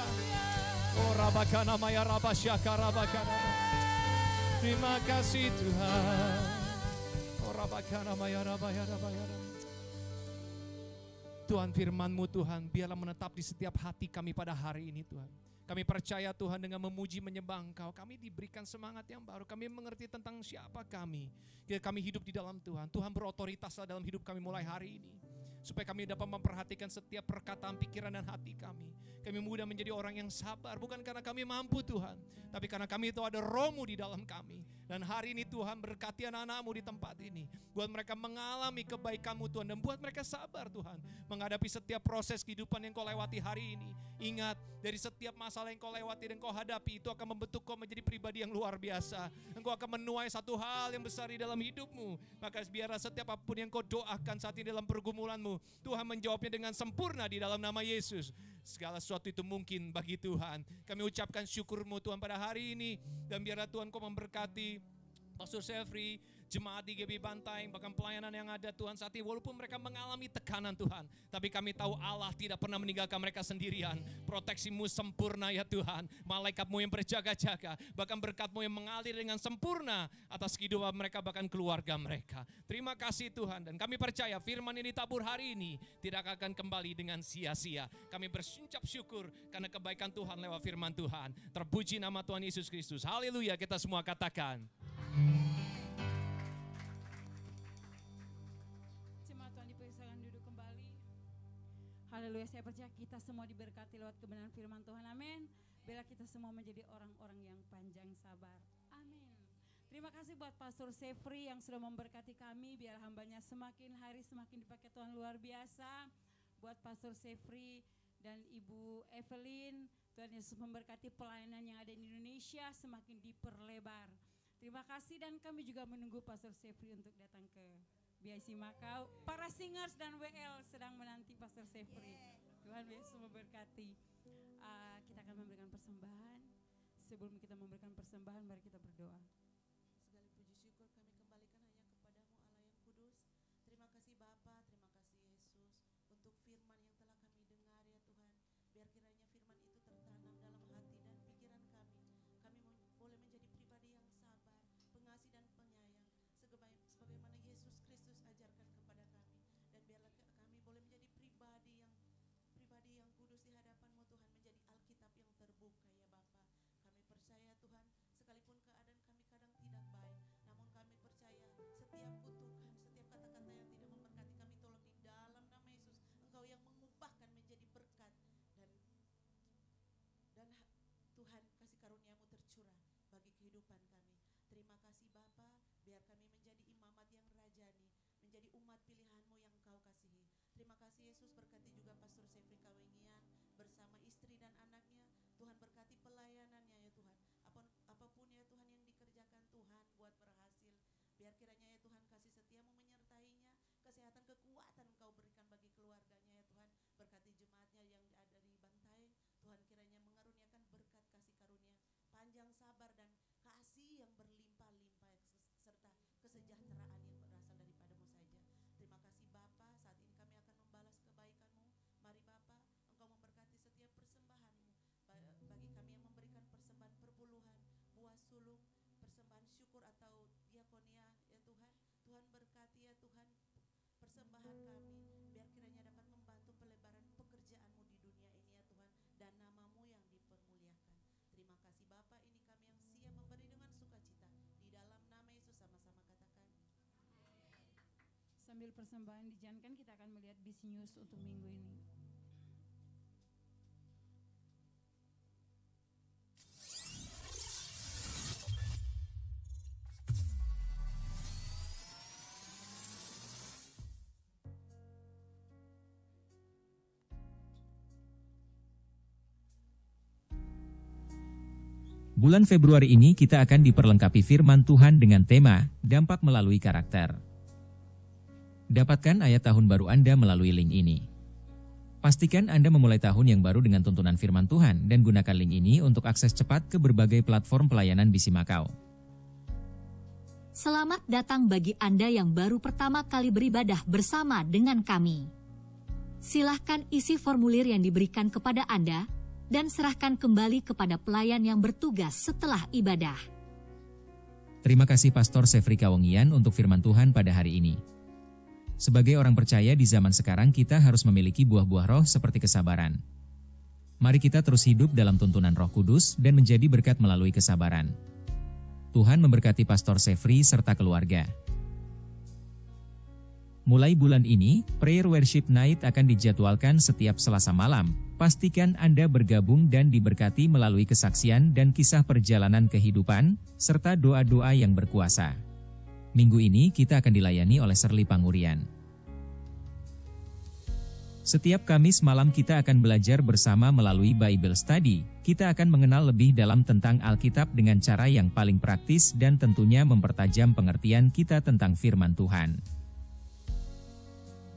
Oh, Rabakana Maya Rabasyaka Rabakana. Terima kasih Tuhan. Oh, Rabakana Maya Rabaya Rabaya. Tuhan, firman-Mu Tuhan, biarlah menetap di setiap hati kami pada hari ini Tuhan. Kami percaya Tuhan dengan memuji menyembah Engkau, kami diberikan semangat yang baru. Kami mengerti tentang siapa kami. Kami hidup di dalam Tuhan. Tuhan berotoritaslah dalam hidup kami mulai hari ini. Supaya kami dapat memperhatikan setiap perkataan, pikiran, dan hati kami. Kami mudah menjadi orang yang sabar, bukan karena kami mampu Tuhan, tapi karena kami itu ada Roh-Mu di dalam kami. Dan hari ini Tuhan berkati anak-anak-Mu di tempat ini. Buat mereka mengalami kebaikan-Mu Tuhan, dan buat mereka sabar Tuhan. Menghadapi setiap proses kehidupan yang Kau lewati hari ini. Ingat, dari setiap masalah yang Kau lewati dan Kau hadapi, itu akan membentuk Kau menjadi pribadi yang luar biasa. Engkau akan menuai satu hal yang besar di dalam hidupmu. Maka biarlah setiap apapun yang Kau doakan saat ini dalam pergumulanmu, Tuhan menjawabnya dengan sempurna di dalam nama Yesus. Segala sesuatu itu mungkin bagi Tuhan. Kami ucapkan syukur-Mu Tuhan pada hari ini. Dan biarlah Tuhan Kau memberkati Pastor Sefri, jemaat di GB Bantaeng, bahkan pelayanan yang ada Tuhan saat ini. Walaupun mereka mengalami tekanan Tuhan, tapi kami tahu Allah tidak pernah meninggalkan mereka sendirian. Proteksi-Mu sempurna ya Tuhan. Malaikat-Mu yang berjaga-jaga, bahkan berkat-Mu yang mengalir dengan sempurna atas kehidupan mereka, bahkan keluarga mereka. Terima kasih Tuhan, dan kami percaya firman ini tabur hari ini tidak akan kembali dengan sia-sia. Kami berucap syukur karena kebaikan Tuhan lewat firman Tuhan. Terpuji nama Tuhan Yesus Kristus. Haleluya, kita semua katakan. Jemaat Tuhan dipersilakan duduk kembali. Haleluya, saya percaya kita semua diberkati lewat kebenaran firman Tuhan. Amin. Biarlah kita semua menjadi orang-orang yang panjang sabar. Amin. Terima kasih buat Pastor Sefri yang sudah memberkati kami. Biar hambanya semakin hari semakin dipakai Tuhan luar biasa. Buat Pastor Sefri dan Ibu Evelyn, Tuhan Yesus memberkati pelayanan yang ada di Indonesia semakin diperlebar. Terima kasih, dan kami juga menunggu Pastor Sefri untuk datang ke BIC Makau. Para singers dan WL sedang menanti Pastor Sefri. Tuhan Yesus memberkati. Kita akan memberikan persembahan. Sebelum kita memberikan persembahan, mari kita berdoa. Segala puji syukur kami kembalikan hanya kepadamu Allah yang kudus. Terima kasih Bapa, terima kasih Yesus untuk firman yang telah kami dengar ya Tuhan. Biar kiranya firman itu tertanam dalam hati dan pikiran kami. Kami boleh menjadi pribadi yang sabar, pengasih dan penyayang, sebagaimana Yesus Kristus ajarkan kepada kami. Dan biarlah kami boleh menjadi pribadi yang kudus di hadapan-Mu Tuhan, menjadi Alkitab yang terbuka ya Bapa. Kami percaya Tuhan, sekalipun keadaan kami kadang tidak baik, namun kami percaya setiap kutukan, setiap kata-kata yang tidak memberkati kami tolong di dalam nama Yesus. Engkau yang mengubahkan menjadi berkat, dan Tuhan kasih karunia-Mu tercurah bagi kehidupan kami. Terima kasih Bapa, biar kami menjadi imamat yang rajani, menjadi umat pilihan-Mu yang Kau kasihi. Terima kasih Yesus, berkati juga Pastor Sefri Kawengian bersama istri dan anaknya. Tuhan berkati pelayanannya ya Tuhan. Apapun ya Tuhan yang dikerjakan Tuhan buat berhasil. Biar kiranya ya Tuhan kasih setia-Mu menyertainya, kesehatan, kekuatan Engkau berikan bagi keluarganya ya Tuhan. Berkati jemaatnya yang ada di Bantaeng. Tuhan kiranya mengaruniakan berkat, kasih karunia, panjang sabar dan kasih yang berlimpah-limpah serta kesejahteraan yang berasal daripada-Mu saja. Terima kasih Bapa, saat ini kami akan membalas kebaikan-Mu. Mari Bapa, Engkau memberkati setiap persembahan-Mu. Bagi kami yang memberikan persembahan perpuluhan, buah sulung, persembahan syukur atau diakonia ya Tuhan. Tuhan berkati ya Tuhan persembahan kami, biar kiranya dapat membantu pelebaran pekerjaan-Mu di dunia ini ya Tuhan, dan nama-Mu yang dipermuliakan. Terima kasih Bapa, ini kami yang siap memberi dengan sukacita. mengambil persembahan dijankan, kita akan melihat BC News untuk minggu ini. Bulan Februari ini kita akan diperlengkapi firman Tuhan dengan tema, dampak melalui karakter. Dapatkan ayat tahun baru Anda melalui link ini. Pastikan Anda memulai tahun yang baru dengan tuntunan firman Tuhan dan gunakan link ini untuk akses cepat ke berbagai platform pelayanan BC Macau. Selamat datang bagi Anda yang baru pertama kali beribadah bersama dengan kami. Silahkan isi formulir yang diberikan kepada Anda dan serahkan kembali kepada pelayan yang bertugas setelah ibadah. Terima kasih Pastor Sefri Kawengian untuk firman Tuhan pada hari ini. Sebagai orang percaya di zaman sekarang kita harus memiliki buah-buah roh seperti kesabaran. Mari kita terus hidup dalam tuntunan Roh Kudus dan menjadi berkat melalui kesabaran. Tuhan memberkati Pastor Sefri serta keluarga. Mulai bulan ini, Prayer Worship Night akan dijadwalkan setiap Selasa malam. Pastikan Anda bergabung dan diberkati melalui kesaksian dan kisah perjalanan kehidupan, serta doa-doa yang berkuasa. Minggu ini kita akan dilayani oleh Serli Pangurian. Setiap Kamis malam kita akan belajar bersama melalui Bible Study. Kita akan mengenal lebih dalam tentang Alkitab dengan cara yang paling praktis dan tentunya mempertajam pengertian kita tentang firman Tuhan.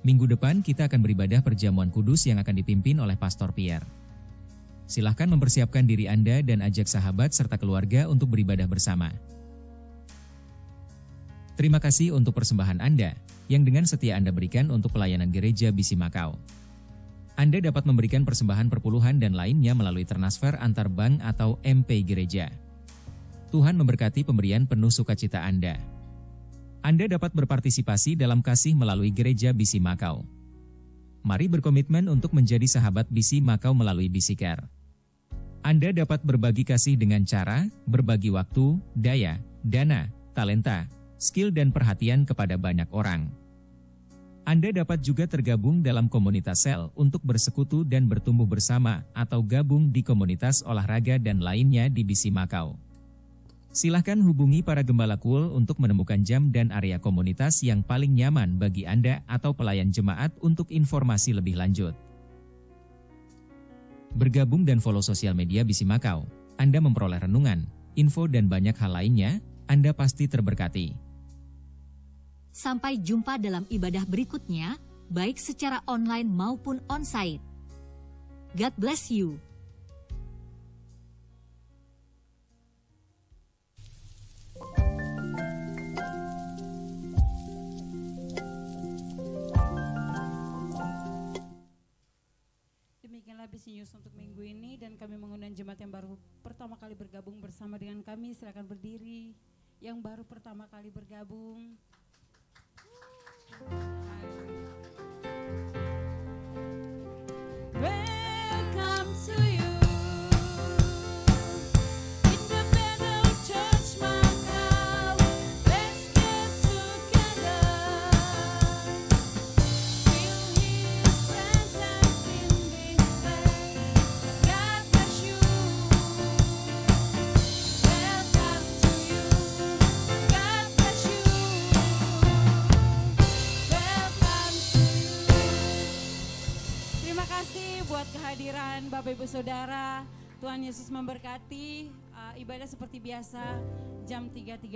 Minggu depan kita akan beribadah perjamuan kudus yang akan dipimpin oleh Pastor Pierre. Silahkan mempersiapkan diri Anda dan ajak sahabat serta keluarga untuk beribadah bersama. Terima kasih untuk persembahan Anda, yang dengan setia Anda berikan untuk pelayanan gereja BC Macau. Anda dapat memberikan persembahan perpuluhan dan lainnya melalui transfer antar bank atau MP gereja. Tuhan memberkati pemberian penuh sukacita Anda. Anda dapat berpartisipasi dalam kasih melalui gereja BC Macau. Mari berkomitmen untuk menjadi sahabat BC Macau melalui BC Care. Anda dapat berbagi kasih dengan cara berbagi waktu, daya, dana, talenta, skill dan perhatian kepada banyak orang. Anda dapat juga tergabung dalam komunitas sel untuk bersekutu dan bertumbuh bersama atau gabung di komunitas olahraga dan lainnya di BC Macau. Silahkan hubungi para gembala KUL untuk menemukan jam dan area komunitas yang paling nyaman bagi Anda atau pelayan jemaat untuk informasi lebih lanjut. Bergabung dan follow sosial media BC Macau. Anda memperoleh renungan, info dan banyak hal lainnya, Anda pasti terberkati. Sampai jumpa dalam ibadah berikutnya, baik secara online maupun on-site. God bless you. Demikianlah BC News untuk minggu ini, dan kami mengundang jemaat yang baru pertama kali bergabung bersama dengan kami. Silakan berdiri. Yang baru pertama kali bergabung. Welcome to you. Independent Church Macau. Let's get together. Feel His presence in this place. God bless you. Welcome to you. God bless you. Welcome to you. Terima kasih buat kehadiran Bapak Ibu Saudara. Tuhan Yesus memberkati. Ibadah seperti biasa jam 3.30.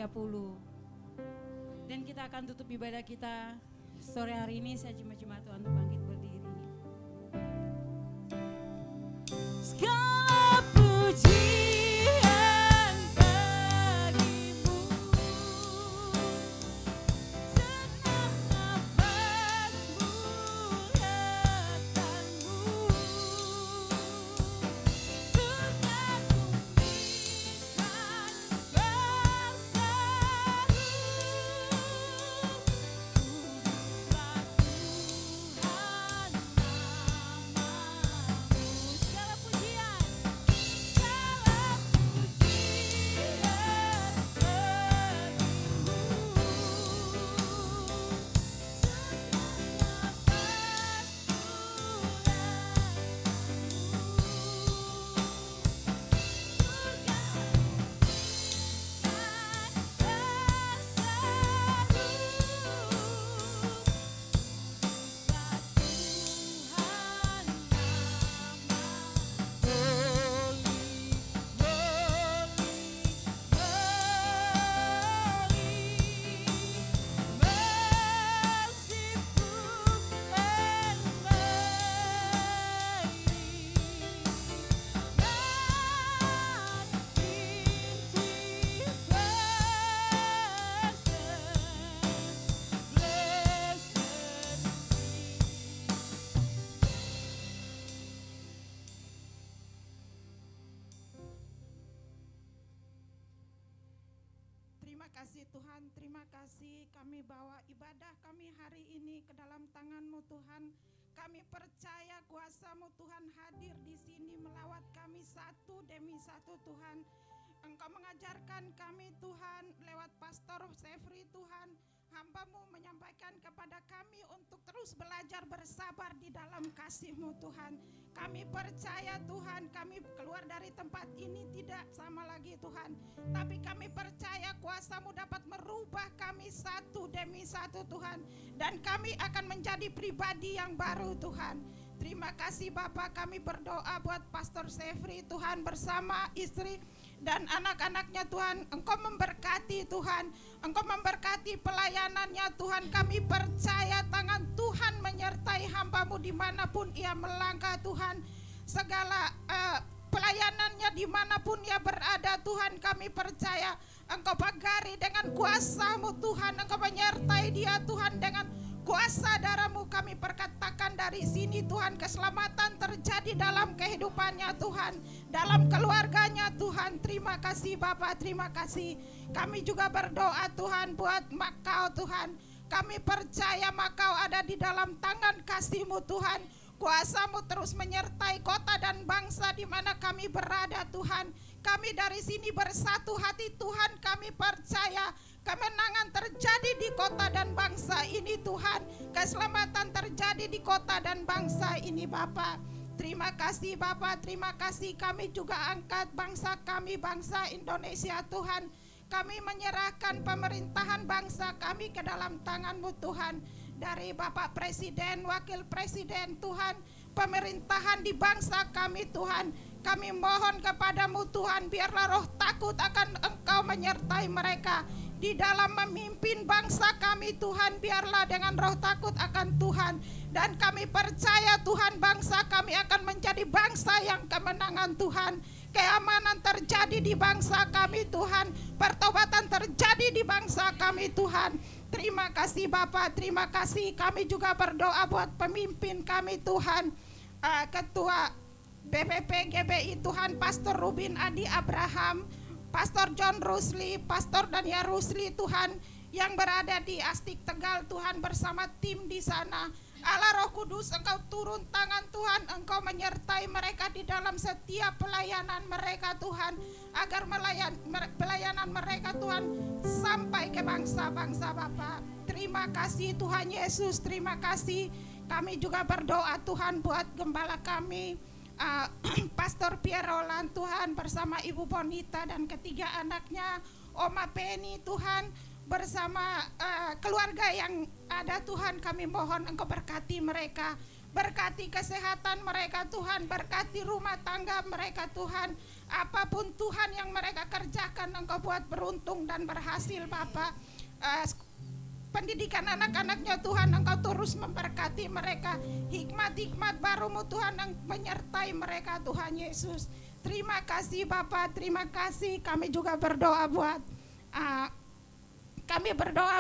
Dan kita akan tutup ibadah kita sore hari ini. Saya jemaat Tuhan untuk bangkit berdiri. Segala pujian bagimu. Senang nafasmu, letakmu. Sudah kuminkan bersatu. Kuduslah Tuhan namamu. Segala pujian, segala Terima kasih Tuhan, terima kasih kami bawa ibadah kami hari ini ke dalam tangan-Mu Tuhan. Kami percaya kuasa-Mu Tuhan hadir di sini melawat kami satu demi satu Tuhan. Engkau mengajarkan kami Tuhan lewat Pastor Sefri Tuhan. Hamba-Mu menyampaikan kepada kami untuk terus belajar bersabar di dalam kasih-Mu Tuhan. Kami percaya Tuhan, kami keluar dari tempat ini tidak sama lagi Tuhan. Tapi kami percaya kuasa-Mu dapat merubah kami satu demi satu Tuhan. Dan kami akan menjadi pribadi yang baru Tuhan. Terima kasih Bapak, kami berdoa buat Pastor Sefri Tuhan bersama istri dan anak-anaknya Tuhan. Engkau memberkati Tuhan, Engkau memberkati pelayanannya Tuhan. Kami percaya tangan Tuhan menyertai hamba-Mu dimanapun ia melangkah Tuhan. Segala pelayanannya dimanapun ia berada Tuhan, kami percaya Engkau pagari dengan kuasa-Mu Tuhan. Engkau menyertai dia Tuhan dengan kuasa darah-Mu. Kami perkatakan dari sini Tuhan, keselamatan terjadi dalam kehidupannya Tuhan, dalam keluarganya Tuhan. Terima kasih Bapak, terima kasih. Kami juga berdoa Tuhan buat Makau Tuhan. Kami percaya Makau ada di dalam tangan kasih-Mu Tuhan. Kuasa-Mu terus menyertai kota dan bangsa di mana kami berada Tuhan. Kami dari sini bersatu hati Tuhan, kami percaya kemenangan terjadi di kota dan bangsa ini Tuhan. Keselamatan terjadi di kota dan bangsa ini Bapak. Terima kasih Bapak, terima kasih. Kami juga angkat bangsa kami, bangsa Indonesia Tuhan. Kami menyerahkan pemerintahan bangsa kami ke dalam tangan-Mu Tuhan. Dari Bapak Presiden, Wakil Presiden Tuhan, pemerintahan di bangsa kami Tuhan. Kami mohon kepadamu Tuhan, biarlah roh takut akan Engkau menyertai mereka di dalam memimpin bangsa kami Tuhan. Biarlah dengan roh takut akan Tuhan. Dan kami percaya Tuhan, bangsa kami akan menjadi bangsa yang kemenangan Tuhan. Keamanan terjadi di bangsa kami Tuhan. Pertobatan terjadi di bangsa kami Tuhan. Terima kasih Bapak, terima kasih. Kami juga berdoa buat pemimpin kami Tuhan, Ketua BPP GBI Tuhan, Pastor Rubin Adi Abraham, Pastor John Rusli, Pastor Dania Rusli Tuhan, yang berada di Astik Tegal Tuhan bersama tim di sana. Allah Roh Kudus, Engkau turun tangan Tuhan, Engkau menyertai mereka di dalam setiap pelayanan mereka Tuhan, agar pelayanan mereka Tuhan sampai ke bangsa-bangsa Bapak. Terima kasih Tuhan Yesus, terima kasih. Kami juga berdoa Tuhan buat gembala kami, Pastor Pierolan Tuhan bersama Ibu Bonita dan ketiga anaknya, Oma Penny Tuhan, bersama keluarga yang ada Tuhan. Kami mohon Engkau berkati mereka, berkati kesehatan mereka Tuhan, berkati rumah tangga mereka Tuhan. Apapun Tuhan yang mereka kerjakan, Engkau buat beruntung dan berhasil Bapak. Pendidikan anak-anaknya Tuhan, Engkau terus memberkati mereka. Hikmat-hikmat baru-Mu Tuhan yang menyertai mereka Tuhan Yesus. Terima kasih Bapak, terima kasih. Kami juga berdoa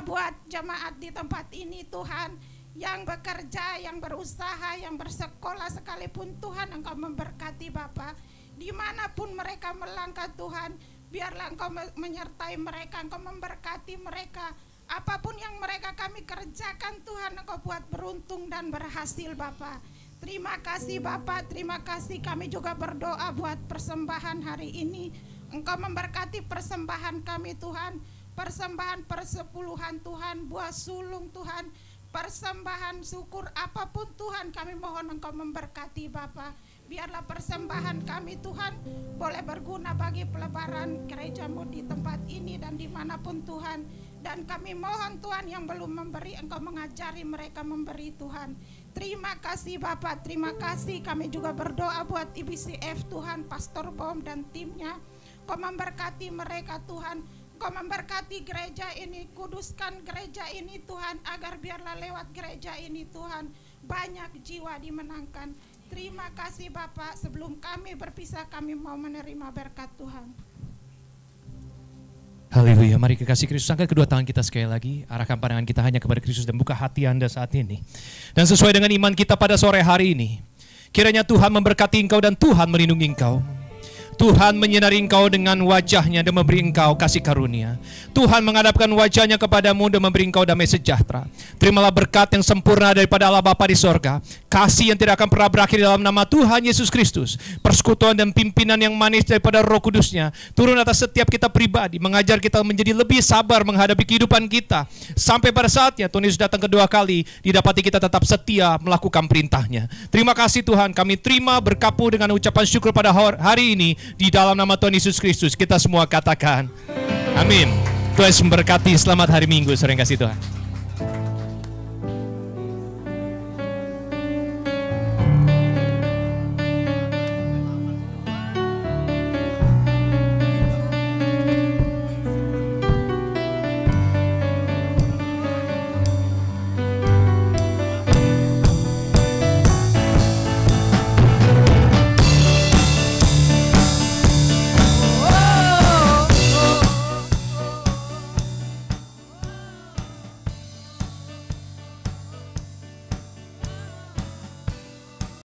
buat jemaat di tempat ini Tuhan, yang bekerja, yang berusaha, yang bersekolah sekalipun Tuhan, Engkau memberkati Bapak. Dimanapun mereka melangkah Tuhan, biarlah Engkau menyertai mereka, Engkau memberkati mereka. Apapun yang mereka kami kerjakan Tuhan, Engkau buat beruntung dan berhasil Bapak. Terima kasih Bapak, terima kasih. Kami juga berdoa buat persembahan hari ini. Engkau memberkati persembahan kami Tuhan, persembahan persepuluhan Tuhan, buah sulung Tuhan, persembahan syukur apapun Tuhan, kami mohon Engkau memberkati Bapa. Biarlah persembahan kami Tuhan boleh berguna bagi pelebaran gereja-Mu di tempat ini dan dimanapun Tuhan. Dan kami mohon Tuhan yang belum memberi, Engkau mengajari mereka memberi Tuhan. Terima kasih Bapak, terima kasih. Kami juga berdoa buat IBCF Tuhan, Pastor Bom dan timnya. Engkau memberkati mereka Tuhan. Engkau memberkati gereja ini, kuduskan gereja ini Tuhan, agar biarlah lewat gereja ini Tuhan banyak jiwa dimenangkan. Terima kasih Bapak. Sebelum kami berpisah, kami mau menerima berkat Tuhan. Haleluya, mari kekasih Kristus, angkat kedua tangan kita sekali lagi, arahkan pandangan kita hanya kepada Kristus dan buka hati Anda saat ini. Dan sesuai dengan iman kita pada sore hari ini, kiranya Tuhan memberkati engkau dan Tuhan melindungi engkau. Tuhan menyinari engkau dengan wajahnya dan memberi engkau kasih karunia. Tuhan menghadapkan wajahnya kepadamu dan memberi engkau damai sejahtera. Terimalah berkat yang sempurna daripada Allah Bapa di sorga, kasih yang tidak akan pernah berakhir dalam nama Tuhan Yesus Kristus, persekutuan dan pimpinan yang manis daripada Roh Kudus-Nya turun atas setiap kita pribadi, mengajar kita menjadi lebih sabar menghadapi kehidupan kita, sampai pada saatnya Tuhan Yesus datang kedua kali, didapati kita tetap setia melakukan perintah-Nya. Terima kasih Tuhan, kami terima berkatmu dengan ucapan syukur pada hari ini. Di dalam nama Tuhan Yesus Kristus kita semua katakan amin. Tuhan memberkati. Selamat hari Minggu, saudara yang kasih Tuhan.